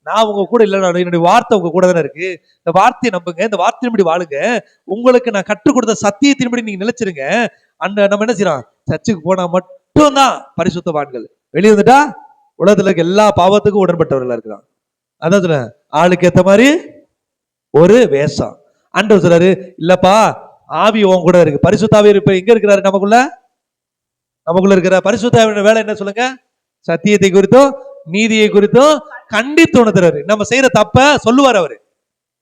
நான் உங்க கூட இல்ல, என்னுடைய வார்த்தை உங்க கூட தானே இருக்கு, இந்த வார்த்தையை நம்புங்க, இந்த வார்த்தையின்படி வாழுங்க, உங்களுக்கு நான் கற்றுக் கொடுத்த சத்தியத்தின்படி நீங்க நிலைச்சிருங்க. நம்ம என்ன செய்யறோம், சர்ச்சுக்கு போனா மட்டும்தான் பரிசுத்தவான்கள், வெளியே வந்துட்டா உலகத்துல இருக்க எல்லா பாவத்துக்கும் உடன்பட்டவர்களா இருக்கிறான். அதான் சொல்ல, ஆளுக்கு ஏத்த மாதிரி ஒரு வேஷம். ஆண்டவர் சொல்றாரு, இல்லப்பா ஆவி உன் கூட இருக்கு, பரிசுத்தாவி இப்ப எங்க இருக்கிறாரு, நமக்குள்ள இருக்கிற பரிசுத்தாவியோட வேலை என்ன சொல்லுங்க, சத்தியத்தை குறித்தும் நீதியை குறித்தும் கண்டித்து உணர்த்துறாரு. நம்ம செய்யற தப்ப சொல்லுவார் அவரு,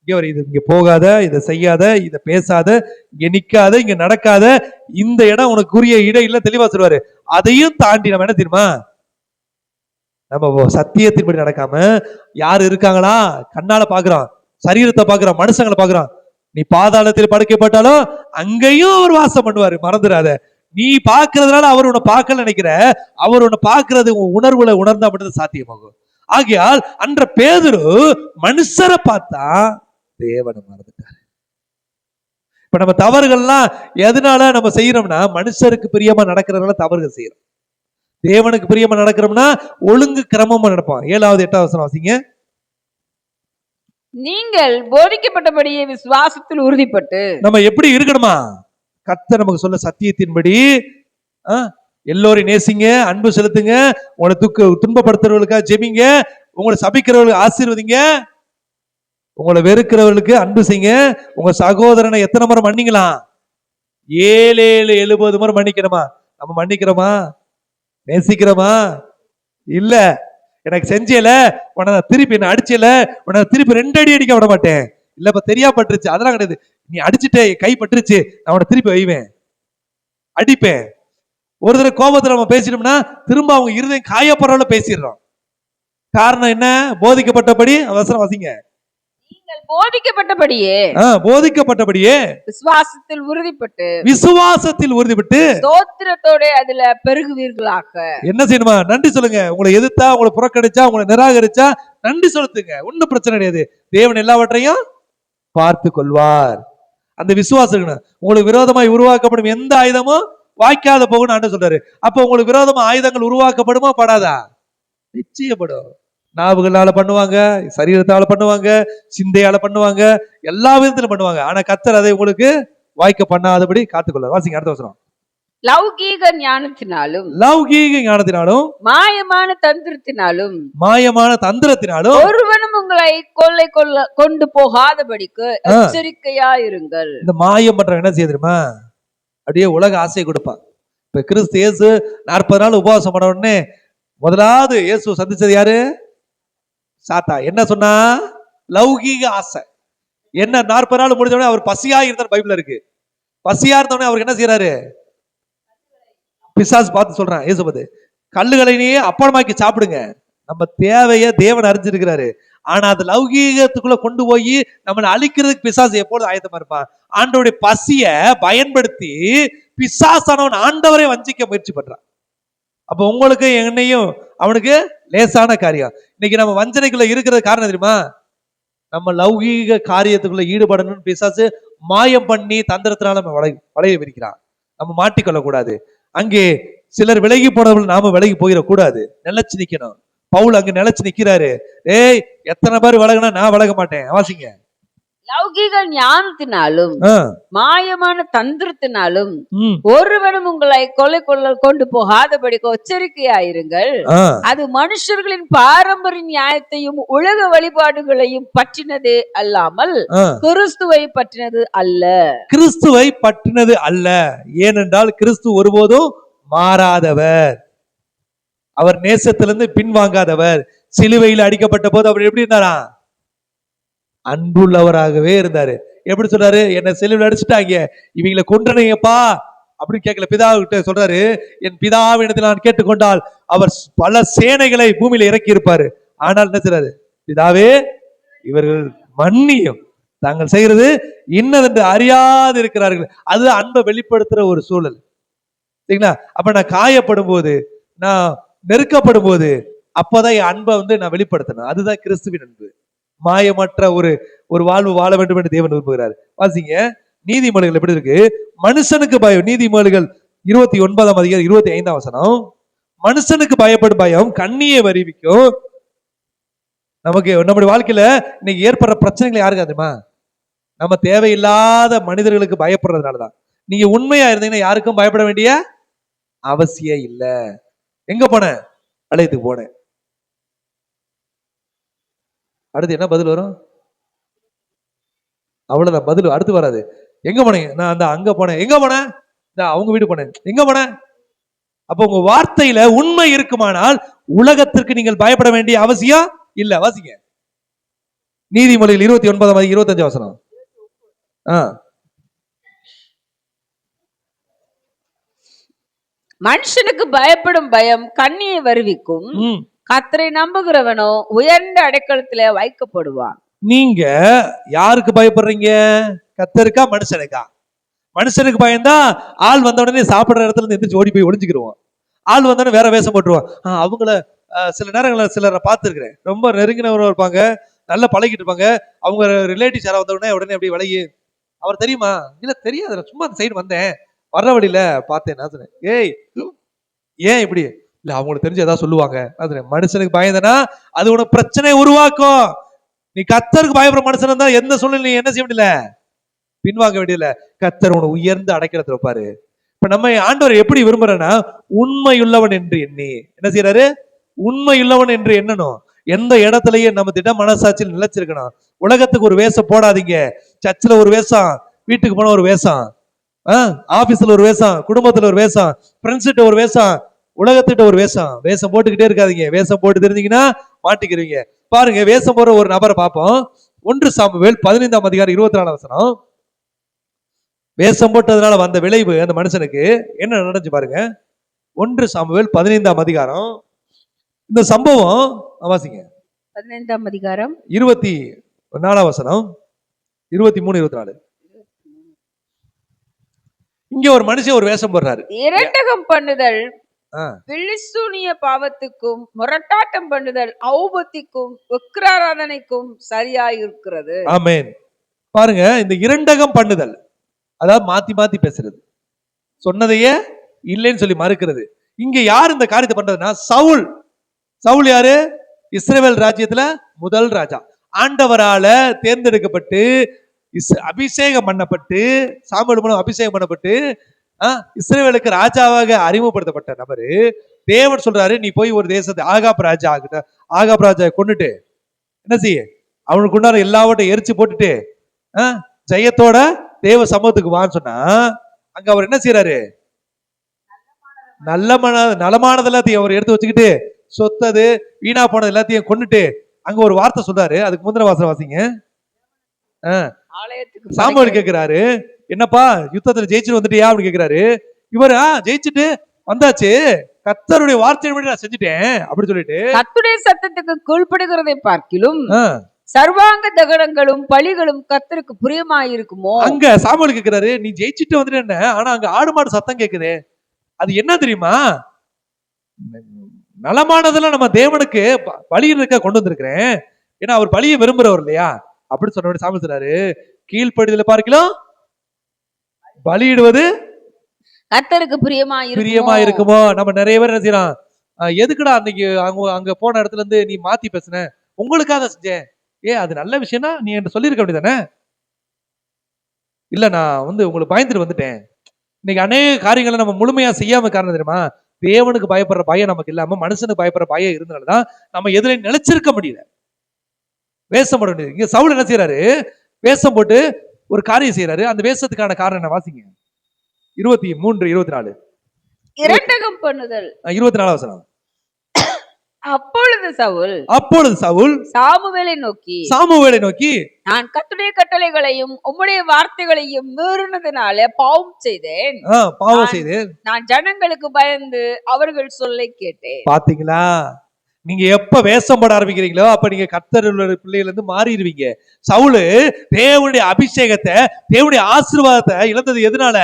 இங்க போகாத, இதை செய்யாத, இதை பேசாத, இங்க நிக்காத, இங்க நடக்காத, இந்த இடம் உனக்குரிய இடம் இல்ல, தெளிவா சொல்லுவாரு. அதையும் தாண்டி நம்ம என்ன தெரியுமா, நம்ம சத்தியத்தின்படி நடக்காம யாரு இருக்காங்களா கண்ணால பாக்குறான், சரீரத்தை பாக்குறான், மனுஷங்களை பாக்குறான், நீ பாதாளத்தில் படுக்கப்பட்டாலும் அங்கேயும் அவர் வாசம் பண்ணுவாரு, மறந்துடாத. நீ பாக்குறதுனால அவர் உன்னை பார்க்கல நினைக்கிற, அவர் உன்னை பார்க்கறது உன் உணர்வுல உணர்ந்தா மட்டும் சாத்தியமாகும். ஆகையால் அன்ற பேதுரு மனுஷரை பார்த்தா தேவனை மறந்துட்டாரு. இப்ப நம்ம தவறுகள்லாம் எதனால நம்ம செய்யறோம்னா, மனுஷருக்கு பிரியமா நடக்கிறதுனால தவறுகள் செய்யறோம். தேவனுக்கு பிரியமா நடக்கிறோம்னா ஒழுங்கு கிரமமா நடப்பான். 7வது 8வது வசனம் வாசிங்க. நீங்கள் போதிக்கப்பட்டபடியே விசுவாசத்தில் உறுதிப்பட்டு. நம்ம எப்படி இருக்கணுமா, கர்த்தர் நமக்கு சொல்ல சத்தியத்தின்படி எல்லோரையும் நேசிங்க, அன்பு செலுத்துங்க, உங்களை துன்பப்படுத்துறவர்களுக்காக ஜெபிங்க, உங்களை சபிக்கிறவர்களுக்கு ஆசீர்வதிங்க, உங்களை வெறுக்கிறவர்களுக்கு அன்பு செய்யுங்க, உங்க சகோதரனை எத்தனை முறை மன்னிக்கலாம், 7 70 முறை மன்னிக்கணுமா. நம்ம மன்னிக்கிறோமா, நேசிக்கிறோமா? இல்ல. எனக்கு செஞ்சல, உன திருப்பி என்ன அடிச்சல, உன திருப்பி 2 அடி அடிக்க விட மாட்டேன், இல்லப்ப தெரியா பட்டுருச்சு, அதெல்லாம் கிடையாது, நீ அடிச்சுட்டே கை பட்டுருச்சு, நான் உன திருப்பி வைவேன், அடிப்பேன். ஒரு தடவை கோபத்துல நம்ம பேசிட்டோம்னா திரும்ப அவங்க இருதயம் காயப்படுறவள பேசிடுறோம். காரணம் என்ன, போதிக்கப்பட்டபடி. அவசரம் வாசிங்க. நீங்கள் போதிக்கப்பட்டபடியே விசுவாசத்தில் உறுதிப்பட்டு ஸ்தோத்திரத்தோட அதுல பெருகுவீர்களாக. என்ன செய்யணுமா, நன்றி சொல்லுங்க. உங்களை எதிர்த்தா, உங்களை புறக்கணிச்சா, உங்களை நிராகரிச்சா நன்றி செலுத்துங்க, ஒண்ணும் பிரச்சனை கிடையாது. தேவன் எல்லாவற்றையும் பார்த்து கொள்வார். அந்த விசுவாசம் இருக்கணும். உங்களுக்கு விரோதமாய் உருவாக்கப்படும் எந்த ஆயுதமும் வாய்க்காத போகணும் ஆண்டு சொல்றாரு. அப்ப உங்களுக்கு விரோதமா ஆயுதங்கள் உருவாக்கப்படுமா படாதா? நிச்சயப்படும். நாவுகளால பண்ணுவாங்க, சரீரத்தால பண்ணுவாங்க, சிந்தையால பண்ணுவாங்க, எல்லா விதத்திலும் பண்ணுவாங்க. ஆனா கர்த்தர் அதை உங்களுக்கு வாய்க்க பண்ணாதபடி காத்துக்கொள்ள. வாசிங்க அடுத்த வசனம். லௌகீக ஞானத்தினாலும் மாயமான தந்திரத்தினாலும் ஒருவனும் உங்களை கொள்ளை கொண்டு போகாதபடிக்கு எச்சரிக்கையா இருங்கள். இந்த மாயம் பண்ற என்ன செய்ய தெரியுமா, அப்படியே உலக ஆசையை கொடுப்பான். இப்ப கிறிஸ்து இயேசு 40 நாள் உபவாசம் பண்ண உடனே முதலாவது இயேசு சந்திச்சது யாரு, சாத்தா. என்ன சொன்னா, லௌகீக ஆசை. என்ன 40 நாள் முடிஞ்ச உடனே அவர் பசியா இருந்தார், பைபிள்ல இருக்கு. பசியா இருந்தவனே அவருக்கு என்ன செய்யறாரு, பிசாசு பார்த்து சொல்றான், இயேசு பார்த்து, கல்லுகளையே அப்பளமாக்கி சாப்பிடுங்க. நம்ம தேவைய தேவன் அறிஞ்சிருக்கிறாரு. ஆனா அது லௌகீகத்துக்குள்ள கொண்டு போய் நம்மளை அழிக்கிறதுக்கு பிசாசு எப்பொழுது ஆயத்தமா இருப்பான். ஆண்டவருடைய பசிய பயன்படுத்தி பிசாசானவன் ஆண்டவரை வஞ்சிக்க முயற்சி பண்றான். அப்ப உங்களுக்கு என்னையும் அவனுக்கு லேசான காரியம். இன்னைக்கு நம்ம வஞ்சனைக்குள்ள இருக்கிறது காரணம் தெரியுமா, நம்ம லௌகீக காரியத்துக்குள்ள ஈடுபடணும்னு பிசாசு மாயம் பண்ணி தந்திரத்தினால நம்ம வளைய விரிக்கிறான். நம்ம மாட்டிக்கொள்ள கூடாது. அங்கே சிலர் விலகி போனவர்கள் நாம விலகி போயிடக்கூடாது, நிலைச்சு நிக்கணும். பவுல் அங்க நிலைச்சு நிக்கிறாரு. ஏய், எத்தனை பேர் விலகுனா நான் விலக மாட்டேன். வாசிங்க. லௌகீக ஞானத்தினாலும் மாயமான தந்திரத்தினாலும் ஒருவனும் உங்களை கொலை கொண்டு போகாதபடி எச்சரிக்கையாயிருங்கள். அது மனுஷர்களின் பாரம்பரிய நியாயத்தையும் உலக வழிபாடுகளையும் பற்றினதே அல்லாமல் கிறிஸ்துவை பற்றினது அல்ல. கிறிஸ்துவை பற்றினது அல்ல. ஏனென்றால் கிறிஸ்து ஒருபோதும் மாறாதவர், அவர் நேசத்திலிருந்து பின்வாங்காதவர். சிலுவையில் அடிக்கப்பட்ட போது அவர் எப்படி இருந்தாரா, அன்புள்ளவராகவே இருந்தாரு. எப்படி சொல்றாரு, என்ன சிலுவையில் அடிச்சுட்டாங்க, இவங்களை கொன்றனையப்பா அப்படின்னு கேட்கல, பிதாவிட்ட சொல்றாரு, என் பிதாவிடத்தில் நான் கேட்டுக்கொண்டால் அவர் பல சேனைகளை பூமியில இறக்கி இருப்பாரு. ஆனால் என்ன சொல்றாரு, பிதாவே இவர்கள் மன்னியும், தாங்கள் செய்கிறது இன்னதென்று அறியாது இருக்கிறார்கள். அது அன்பை வெளிப்படுத்துற ஒரு சூழல். சரிங்களா? அப்ப நான் காயப்படும் போது, நான் நெருக்கப்படும் போது, அப்பதான் என் அன்பை நான் வெளிப்படுத்தணும். அதுதான் கிறிஸ்துவின் அன்பு. மாயமற்ற ஒரு வாழ்வு வாழ வேண்டும் என்று தேவன் விரும்புகிறார். வாசிங்க, நீதிமொழிகள் எப்படி இருக்கு? மனுஷனுக்கு பயம், நீதிமொழிகள் 29ஆம் அதிகாரம் 25ஆம் வசனம். மனுஷனுக்கு பயப்படும் பயம் கண்ணியை வருவிக்கும். நமக்கு நம்முடைய வாழ்க்கையில இன்னைக்கு ஏற்படுற பிரச்சனைகள் யாருக்கு தெரியுமா? நம்ம தேவையில்லாத மனிதர்களுக்கு பயப்படுறதுனாலதான். நீங்க உண்மையா இருந்தீங்கன்னா யாருக்கும் பயப்பட வேண்டிய அவசியம் இல்ல. எங்க போன? அழைத்துக்கு போனேன். அடுத்து என்ன பதில் வரும்? அவ்வளவுதான் பதில், அடுத்து வராது. எங்க போனீங்க? நான் அந்த அங்க போனேன். எங்க போனேன்? அவங்க வீடு போனேன். எங்க போனேன்? அப்ப உங்க வார்த்தையில உண்மை இருக்குமானால் உலகத்திற்கு நீங்கள் பயப்பட வேண்டிய அவசியம் இல்ல. வாசிங்க, நீதிமொழிகள் 29ஆம் அதிகாரம் 25ஆம் வசனம். மனுஷனுக்கு பயப்படும் பயம் கண்ணியை வருவிக்கும். கர்த்தரை நம்புகிறவனோ உயர்ந்த அடைக்கலத்திலே வைக்கப்படுவான். நீங்க யாருக்கு பயப்படுறீங்க? கர்த்தருக்கா மனுஷனுக்கா? மனுஷனுக்கு பயந்தா ஆள் வந்த உடனே சாப்பிடுற இடத்துல இருந்து எந்திரிச்சு ஓடி போய் ஒளிஞ்சுக்கிடுவோம். ஆள் வந்தோடனே வேற வேஷம் போட்டுருவோம். அவங்கள சில நேரங்களில் சிலரை பார்த்துருக்கிறேன், ரொம்ப நெருங்கினவரும் இருப்பாங்க, நல்லா பழகிட்டு இருப்பாங்க. அவங்க ரிலேட்டிவ்ஸ் யாராவது வந்த உடனே அப்படி விலகி, அவர் தெரியுமா? இல்ல தெரியாது, சும்மா அந்த சைடு வந்தேன், வர்ற வழியில பார்த்தேன். நான் சொன்னேன், ஏய் ஏன் இப்படி? இல்ல அவங்களுக்கு தெரிஞ்சு ஏதாவது சொல்லுவாங்க. மனுஷனுக்கு பயந்தனா அது உனக்கு பிரச்சனையை உருவாக்கும். நீ கர்த்தருக்கு பயப்படுற மனுஷன் தான் எந்த சூழ்நிலை நீ என்ன செய்ய முடியல, பின்வாங்க வேண்டியதில்ல. கர்த்தர் உனக்கு உயர்ந்து அடைக்கலத்துல வைப்பாரு. இப்ப நம்ம ஆண்டவர் எப்படி விரும்புறேன்னா, உண்மையுள்ளவன் என்று எண்ணி என்ன செய்யறாரு? உண்மையுள்ளவன் என்று எண்ணணும். எந்த இடத்துலயும் நம்ம திட்ட மனசாட்சியில் நிலைச்சிருக்கணும். உலகத்துக்கு ஒரு வேஷம் போடாதீங்க. சர்ச்சில் ஒரு வேஷம், வீட்டுக்கு போன ஒரு வேஷம், ஆபீஸ்ல ஒரு வேஷம், குடும்பத்துல ஒரு வேஷம், ஃப்ரெண்ட்ஸ் கிட்ட ஒரு வேஷம், உலகத்திட்ட ஒரு வேஷம். வேஷம் போட்டுக்கிட்டே இருக்காதீங்க. வேஷம் போட்டு தெரிஞ்சீங்கன்னா மாட்டிக்கிறீங்க. பாருங்க, வேஷம் போற ஒரு நபரை பார்ப்போம். 1 சாமுவேல் 15ஆம் அதிகாரம் 24ஆம் வசனம். வேஷம் போட்டதுனால வந்த விளைவு அந்த மனுஷனுக்கு என்ன நடந்துச்சு பாருங்க. 1 சாமுவேல் 15ஆம் அதிகாரம். இந்த சம்பவம் வாசிங்க. 15ஆம் அதிகாரம் 24ஆம் வசனம், 23 24. இங்க ஒரு மனுஷன் ஒரு வேஷம் போடுறாரு. இரண்டகம் பண்ணுதல் பில்லிசூனிய பாவத்துக்கும் முரட்டாட்டம் பண்ணுதல் ஔபத்திக்கும் விக்கிராராதனைக்கும் சரியாயிருக்கிறது. ஆமென். பாருங்க, இந்த இரண்டகம் பண்ணுதல், அதாவது மாத்தி மாத்தி பேசுறது, சொன்னதையே இல்லைன்னு சொல்லி மறுக்கிறது. இங்க யார் இந்த காரியத்தை பண்றதுன்னா சவுல். சவுல் யாரு? இஸ்ரவேல் ராஜ்யத்துல முதல் ராஜா, ஆண்டவரால தேர்ந்தெடுக்கப்பட்டு அபிஷேகம் பண்ணப்பட்டு, சாமுவேல் மூலம் அபிஷேகம் பண்ணப்பட்டு இஸ்ரவேலுக்கு ராஜாவாக அறிமுகப்படுத்தப்பட்ட நபரு. தேவன் சொல்றாரு, நீ போய் ஒரு தேசத்தை ஆகாப் ராஜா ஆகிட்ட, ஆகாப் ராஜா கொண்டுட்டு என்ன செய்ய, அவனுக்கு உண்டான எல்லாவற்றையும் எரிச்சு போட்டுட்டு ஜெயத்தோட தேவ சமூகத்துக்கு வான்னு சொன்னா, அங்க அவர் என்ன செய்யறாரு? நலமானது எல்லாத்தையும் அவர் எடுத்து வச்சுக்கிட்டு, சொத்தது வீணா போனது எல்லாத்தையும் கொண்டுட்டு அங்க ஒரு வார்த்தை சொல்றாரு. அதுக்கு முந்தின வாசம் வாசிங்க. சாமுவேல் கேட்கிறாரு, என்னப்பா யுத்தத்துல ஜெயிச்சுட்டு வந்துட்டியா அப்படின்னு கேட்கிறாரு. இவரு ஜெயிச்சுட்டு வந்தாச்சு, கர்த்தருடைய வார்த்தையை நான் செஞ்சுட்டேன் அப்படி சொல்லிட்டு, கர்த்தருடைய சத்தத்துக்கு கீழ்ப்படுகிறதை பார்க்கிலும் சர்வாங்க தகனங்களும் பலிகளும் கர்த்தருக்கு பிரியமாயிருக்குமோ. அங்க சாமுவேல் கேட்கிறாரு, நீ ஜெயிச்சுட்டு வந்துட்டு என்ன, ஆனா அங்க ஆடு மாடு சத்தம் கேக்குதே, அது என்ன தெரியுமா? நலமானதெல்லாம் நம்ம தேவனுக்கு பலியிட கொண்டு வந்திருக்கிறேன், ஏன்னா அவர் பலியை விரும்புறவர் இல்லையா அப்படி சொன்ன சாமுவேல் சொல்றாரு, கீழ்ப்படிதல பார்க்கலாம் பலியிடுவது கர்த்தருக்கு பிரியமா இருக்குமோ. நம்ம நிறைய பேர் என்ன செய்யலாம், எதுக்குடா அன்னைக்கு அங்க போன இடத்துல இருந்து நீ மாத்தி பேசுன, உங்களுக்காக செஞ்சேன், அது நல்ல விஷயம்னா நீ என்கிட்ட சொல்லியிருக்க வேண்டியதானே, இல்ல நான் உங்களுக்கு பயந்துட்டு வந்துட்டேன். இன்னைக்கு அநேக காரியங்களை நம்ம முழுமையா செய்யாம காரணம் தெரியுமா? தேவனுக்கு பயப்படுற பயம் நமக்கு இல்லாம மனுஷனுக்கு பயப்படுற பயம் இருந்தனாலதான் நம்ம எதுல நிலைச்சிருக்க முடியல, வேஷம் போட வேண்டியது. இங்க சவுல் என்ன செய்யறாரு? வேஷம் போட்டு ஒரு காரியம் செய்யறாரு. அந்த வேஷத்துக்கான காரணம் என்ன வாசிங்க. 23 24. இரண்டகம் பண்ணுதல் 24ஆம் வசனம். அப்பொழுது சவுல் சாமுவேலை நோக்கி நான் கர்த்தருடைய கட்டளைகளையும் உம்முடைய வார்த்தைகளையும் மீறினதினாலே பாவம் செய்தேன். நான் ஜனங்களுக்கு பயந்து அவர்கள் சொல்லை கேட்டேன். பாத்தீங்களா, நீங்க எப்ப வேஷம் போட ஆரம்பிக்கிறீங்களோ அப்ப நீங்க கர்த்தருடைய பிள்ளைகள் இருந்து மாறிடுவீங்க. சவுலு தேவனுடைய அபிஷேகத்தை, தேவனுடைய ஆசீர்வாதத்தை இழந்தது எதனால?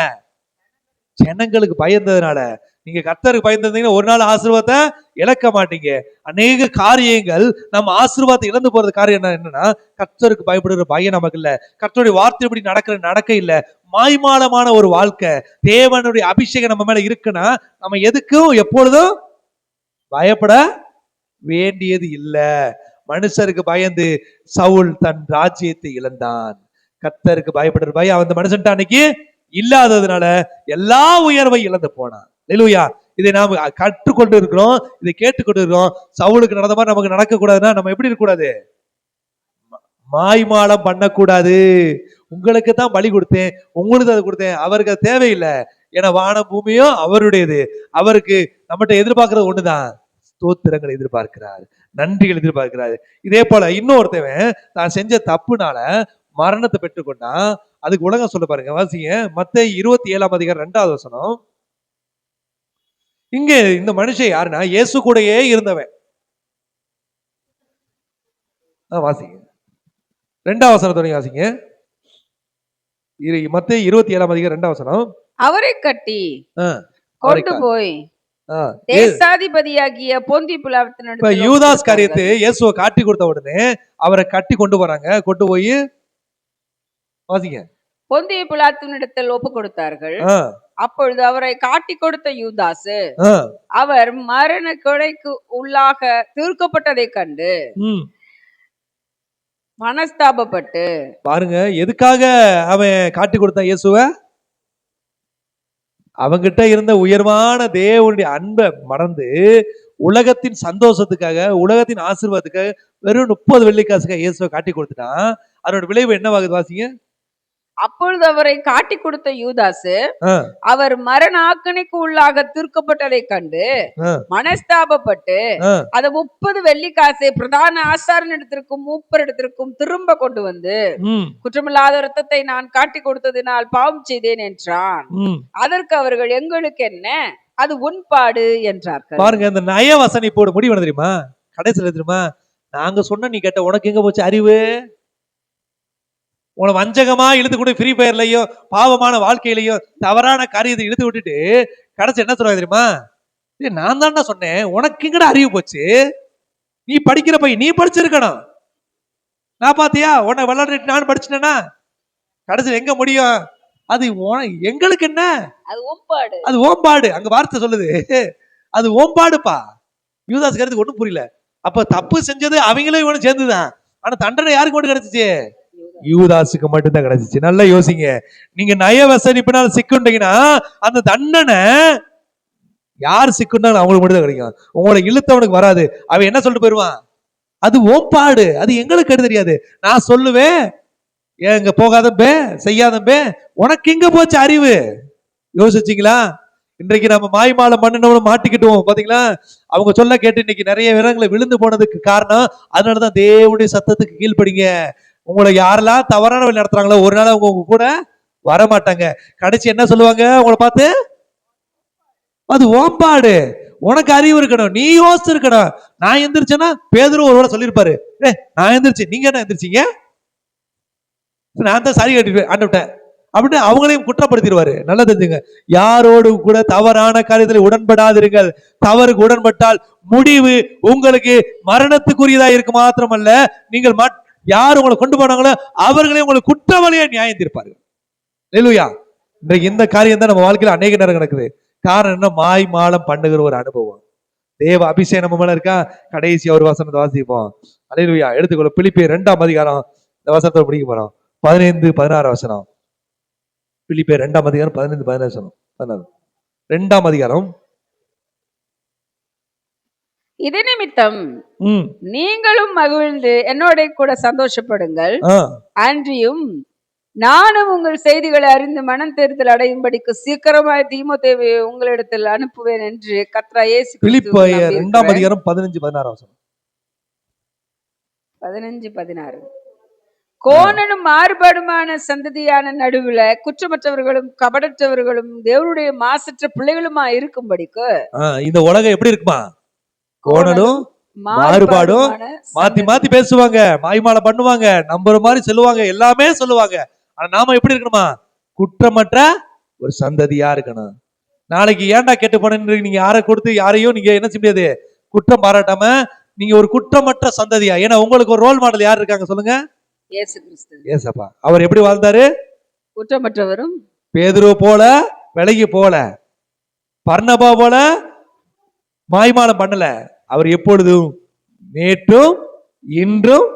ஜனங்களுக்கு பயந்ததுனால. நீங்க கர்த்தருக்கு பயந்திருந்தீங்கன்னா ஒரு நாள் ஆசீர்வாதத்தை இழக்க மாட்டீங்க. அநேக காரியங்கள் நம்ம ஆசீர்வாதத்தை இழந்து போறது காரியம் என்னன்னா கர்த்தருக்கு பயப்படுகிற பயம் நமக்கு இல்ல, கர்த்தருடைய வார்த்தைப்படி நடக்க இல்ல, மாய்மாலமான ஒரு வாழ்க்கை. தேவனுடைய அபிஷேகம் நம்ம மேல இருக்குன்னா நம்ம எதுக்கும் எப்பொழுதும் பயப்பட வேண்டியது இல்ல. மனுஷருக்கு பயந்து சவுல் தன் ராஜ்யத்தை இழந்தான். கர்த்தருக்கு பயப்படுற பயம் அந்த மனுஷன் அன்னைக்கு இல்லாததுனால எல்லா உயர்வை இழந்து போனான். அல்லேலூயா. இதை நாம் கற்றுக்கொண்டு இருக்கிறோம், இதை கேட்டுக்கொண்டு இருக்கிறோம். சவுலுக்கு நடந்த மாதிரி நமக்கு நடக்க கூடாதுன்னா நம்ம எப்படி இருக்க கூடாது? மாய்மாலம் பண்ணக்கூடாது. உங்களுக்கு தான் பலி கொடுத்தேன், உங்களுக்கு அதை கொடுத்தேன், அவருக்கு அது தேவையில்லை. ஏன்னா வானம் பூமியும் அவருடையது. அவருக்கு நம்மகிட்ட எதிர்பார்க்கறது ஒண்ணுதான், ஸ்தோத்திரங்களை எதிர்பார்க்கிறார், நன்றிகள் எதிர்பார்க்கிறார். இதே போல இன்னொருத்தவன் தான் செஞ்ச தப்புனால மரணத்தை பெற்றுக்கொண்டா, அதுக்கு உலகம் சொல்ல பாருங்க. வாசிங்க மத்தேயு 27:2. இங்க இந்த மனுஷன் யாருன்னா இயேசு கூடயே இருந்தவன். வாசிங்க 2 தொடங்கி வாசிங்க. மத்தேயு 27:2. அவரை கட்டி கொண்டு போய் தேசாதிபதியாகிய போந்தி பிலாத்தினிடத்தில் யூதாஸ் காரியத்தை இயேசுவை காட்டி கொடுத்த உடனே அவரை கட்டி கொண்டு போறாங்க. கொண்டு போய் வாசிங்க பொந்திய பிலாத்தினிடத்தில் ஒப்பு கொடுத்தார்கள். அப்பொழுது அவரை காட்டி கொடுத்த யூதாசு அவர் மரண கொலைக்கு உள்ளாக தீர்க்கப்பட்டதை கண்டு மனஸ்தாபப்பட்டு. பாருங்க எதுக்காக அவன் காட்டி கொடுத்தான் இயேசுவை? அவங்கிட்ட இருந்த உயர்வான தேவனுடைய அன்பை மறந்து உலகத்தின் சந்தோஷத்துக்காக, உலகத்தின் ஆசீர்வாதத்துக்காக வெறும் 30 வெள்ளிக்காசுக்காக இயேசுவை காட்டி கொடுத்துட்டான். அதோட விளைவு என்னவாகுது வாசிங்க. அப்பொழுது அவரை காட்டி கொடுத்த யூதாசு அவர் மரண ஆக்கணைக்கு உள்ளாக தீர்க்கப்பட்டதை கண்டு மனஸ்தாபப்பட்டு அதை 30 வெள்ளிக்காசை பிரதான ஆசாரியனிடத்திற்கும் மூப்பரிடத்திற்கும் திரும்ப கொண்டு வந்து, குற்றமில்லாத இரத்தத்தை நான் காட்டி கொடுத்ததினால் பாவம் செய்தேன் என்றான். அதற்கு அவர்கள் எங்களுக்கு என்ன, அது உன்பாடு என்றார்கள். பாருங்க இந்த நயவசனிப்போட முடிவு என்ன தெரியுமா? கடைசியில் தெரியுமா, நாங்க சொன்ன நீ கேட்ட, உனக்கு எங்க போச்சு அறிவு? உங்களை வஞ்சகமா இழுத்து கூட ஃப்ரீ ஃபயர்லயோ பாவமான வாழ்க்கையிலையோ தவறான காரியத்தை இழுத்து விட்டுட்டு கடைசி என்ன சொல்றாங்க தெரியுமா? நான் தானே சொன்னேன், உனக்கு எங்கட அறிவு போச்சு? நீ படிக்கிற பையன், நீ படிச்சிருக்கணும். நான் பாத்தியா உன்னை விளையாடிட்டு நான் படிச்சுட்டேன்னா கடைசியில் எங்க முடியும்? அது எங்களுக்கு என்ன, அது ஓம்பாடு. அங்க வார்த்தை சொல்லுது அது ஓம்பாடுப்பா. யூதாஸ் கருத்துக்கு ஒண்ணும் புரியல. அப்ப தப்பு செஞ்சது அவங்களே இவனும் சேர்ந்துதான், ஆனா தண்டனை யாருக்கு மட்டும் கிடைச்சிச்சு? யூதாசுக்கு மட்டும்தான் கிடைச்சிச்சு. நல்லா யோசிங்க. நீங்க நயவசனிப்பினால் சிக்குண்டீங்கன்னா அந்த தண்டனை யார் சிக்குண்டாலும் அவங்களுக்கு மட்டும் தான் கிடைக்கும், உங்களை இழுத்தவனுக்கு வராது. அவன் என்ன சொல்லிட்டு போயிருவான்? அது ஓம்பாடு, அது எங்களுக்கு தெரியாது. நான் சொல்லுவேன், எங்க போகாதம்பே செய்யாதம்பே, உனக்கு எங்க போச்சு அறிவு? யோசிச்சீங்களா? இன்றைக்கு நம்ம மாய்மாலம் பண்ணினவனும் மாட்டிக்கிட்டோம் பாத்தீங்களா? அவங்க சொல்ல கேட்டு இன்னைக்கு நிறைய விரங்களை விழுந்து போனதுக்கு காரணம் அதனாலதான் தேவனுடைய சத்தத்துக்கு கீழ்ப்படிங்க. உங்களை யாரெல்லாம் தவறான வழி நடத்துறாங்களோ ஒரு நாள் அவங்க உங்க கூட வரமாட்டாங்க. கடைசி என்ன சொல்லுவாங்க உங்களை பார்த்து? அது ஓம்பாடு. உனக்கு அறிவு இருக்கணும், நீ யோசிச்சு இருக்கணும். நான் எந்திரிச்சேன்னா பேதுரு ஒரு வேளை சொல்லியிருப்பாரு, நான் எந்திரிச்சு நீங்க என்ன எந்திரிச்சீங்க, நான் தான் சரி கட்டிட்டு ஆண்டுவிட்டேன் அப்படின்னு அவங்களையும் குற்றப்படுத்திடுவாரு. நல்லா தெரிஞ்சுங்க, யாரோடு கூட தவறான காரியத்தில் உடன்படாதிருங்கள். தவறுக்கு உடன்பட்டால் முடிவு உங்களுக்கு மரணத்துக்குரியதா இருக்கு. மாத்திரமல்ல, நீங்கள் யார் உங்களை கொண்டு போனாங்களோ அவர்களே உங்களுக்கு குற்றவாளியா நியாயம் தீர்ப்பார்கள். அல்லேலூயா. இன்றைக்கு இந்த காரியம் தான் நம்ம வாழ்க்கையில அநேக நேரம் நடக்குது. காரணம் என்ன? மாய் மாலம் பண்ணுகிற ஒரு அனுபவம். தேவ அபிஷேகம் நம்ம மேல இருக்கா? கடைசி ஒரு வசனத்தை வாசிப்போம். அல்லேலூயா. எடுத்துக்கொள்ள பிலிப்பியர் 2 இந்த வசனத்தை படிக்க போறோம். 15-16 பிலிப்பியர் 2 15-16 இது நிமித்தம் நீங்களும் மகிழ்ந்து என்னோட கூட சந்தோஷப்படுங்கள். அன்றியும் நானும் உங்கள் செய்திகளை அறிந்து மனம் தேர்தல் அடையும்படிக்கு சீக்கிரமாய் தீமோத்தேயுவை உங்களிடத்தில் அனுப்புவேன் என்று கர்த்தராகிய இயேசு பிலிப்பியர் 2:15-16 15-16 கோணனும் மாறுபாடுமான சந்ததியான நடுவுல குற்றமற்றவர்களும் கபடற்றவர்களும் தேவனுடைய மாசற்ற பிள்ளைகளுமா இருக்கும்படிக்கு. இந்த உலகம் எப்படி இருக்குமா? கோணலும் மாறுபாடும் மாத்தி மாத்தி பேசுவாங்க, மாய்மாலை பண்ணுவாங்க, நம்புற மாதிரி சொல்லுவாங்க, எல்லாமே சொல்லுவாங்க. ஆனா நாம எப்படி இருக்கணுமா? குற்றமற்ற ஒரு சந்ததியா இருக்கணும். நாளைக்கு ஏன்டா கெட்டு போனேன்னு நீங்க யாரை கொடுத்து யாரையும் நீங்க என்ன செய்ய முடியாது, குற்றம் பாராட்டாம நீங்க ஒரு குற்றமற்ற சந்ததியா. ஏன்னா உங்களுக்கு ஒரு ரோல் மாடல் யார் இருக்காங்க சொல்லுங்க? இயேசு கிறிஸ்து. ஏசப்பா. அவர் எப்படி வாழ்ந்தாரு? குற்றமற்றவரும். பேதுரு போல விலகி போல, பர்னபா போல மாய்மாலம் பண்ணல. அவர் எப்பொழுதும் நேற்றும் இன்றும்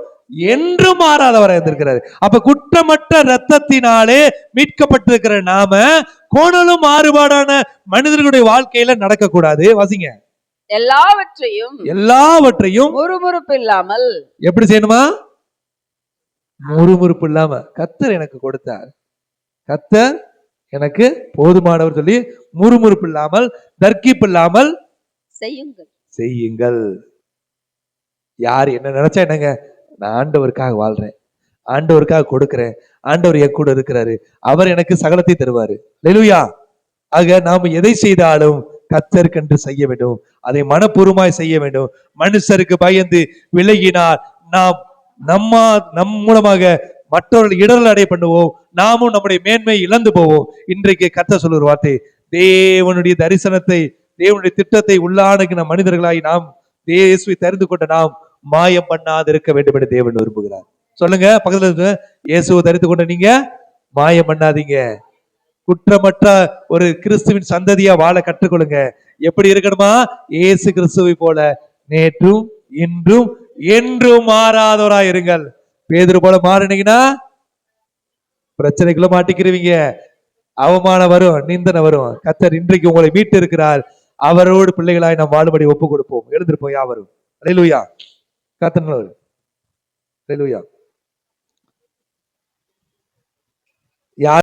என்றும் மாறாதவராக இருந்திருக்கிறார். அப்ப குற்றமற்ற ரத்தத்தினாலே மீட்கப்பட்டிருக்கிற நாம கோணலும் மாறுபாடான மனிதர்களுடைய வாழ்க்கையில நடக்க கூடாது. வாசிங்க. எல்லாவற்றையும் முறுமுறுப்பு இல்லாமல். எப்படி செய்யணுமா? முறுமுறுப்பு இல்லாம. கர்த்தர் எனக்கு கொடுத்தார், கர்த்தர் எனக்கு போதுமானவர் சொல்லி முறுமுறுப்பு இல்லாமல் தர்க்கிப்பு இல்லாமல் செய்யுங்கள். யார் என்ன நினைச்சா என்னங்க, நான் ஆண்டவருக்காக வாழ்றேன், ஆண்டவருக்காக கொடுக்கிறேன், ஆண்டவர் என் கூட இருக்கிறாரு, அவர் எனக்கு சகலத்தை தருவாரு. அல்லேலூயா. ஆக நாம் எதை செய்தாலும் கர்த்தருக்கென்று செய்ய வேண்டும், அதை மனப்பூர்வமாய் செய்ய வேண்டும். மனுஷருக்கு பயந்து விலகினால் நாம் நம் மூலமாக மற்றவர்கள் இடர்கள் அடைய பண்ணுவோம், நாமும் நம்முடைய மேன்மை இழந்து போவோம். இன்றைக்கு கர்த்தர் சொல்லுற வார்த்தை, தேவனுடைய தரிசனத்தை, தேவனுடைய திட்டத்தை உள்ளானுக்கு நம் மனிதர்களாய் நாம் இயேசுவை தெரிந்து கொண்ட நாம் மாயம் பண்ணாது இருக்க வேண்டும் என்று தேவன் விரும்புகிறார். சொல்லுங்க பக்கத்துல, இயேசுவை தெரிந்து கொண்ட நீங்க மாயம் பண்ணாதீங்க. குற்றமற்ற ஒரு கிறிஸ்துவின் சந்ததியா வாழ கற்றுக்கொள்ளுங்க. எப்படி இருக்கணுமா? இயேசு கிறிஸ்துவை போல நேற்றும் இன்றும் என்றும் மாறாதவராய் இருங்கள். பேதுரு போல மாறினீங்கன்னா பிரச்சனைக்குள்ள மாட்டிக்கிறீங்க, அவமானம் வரும், நிந்தனை வரும். கர்த்தர் இன்றைக்கு உங்களை மீட்டு இருக்கிறார். அவரோடு பிள்ளைகளாய் நாம் வாழும்படி ஒப்பு கொடுப்போம். எழுந்திருப்போம் யாவரும். அல்லேலூயா. கர்த்தர் நல்லவர். அல்லேலூயா. யார்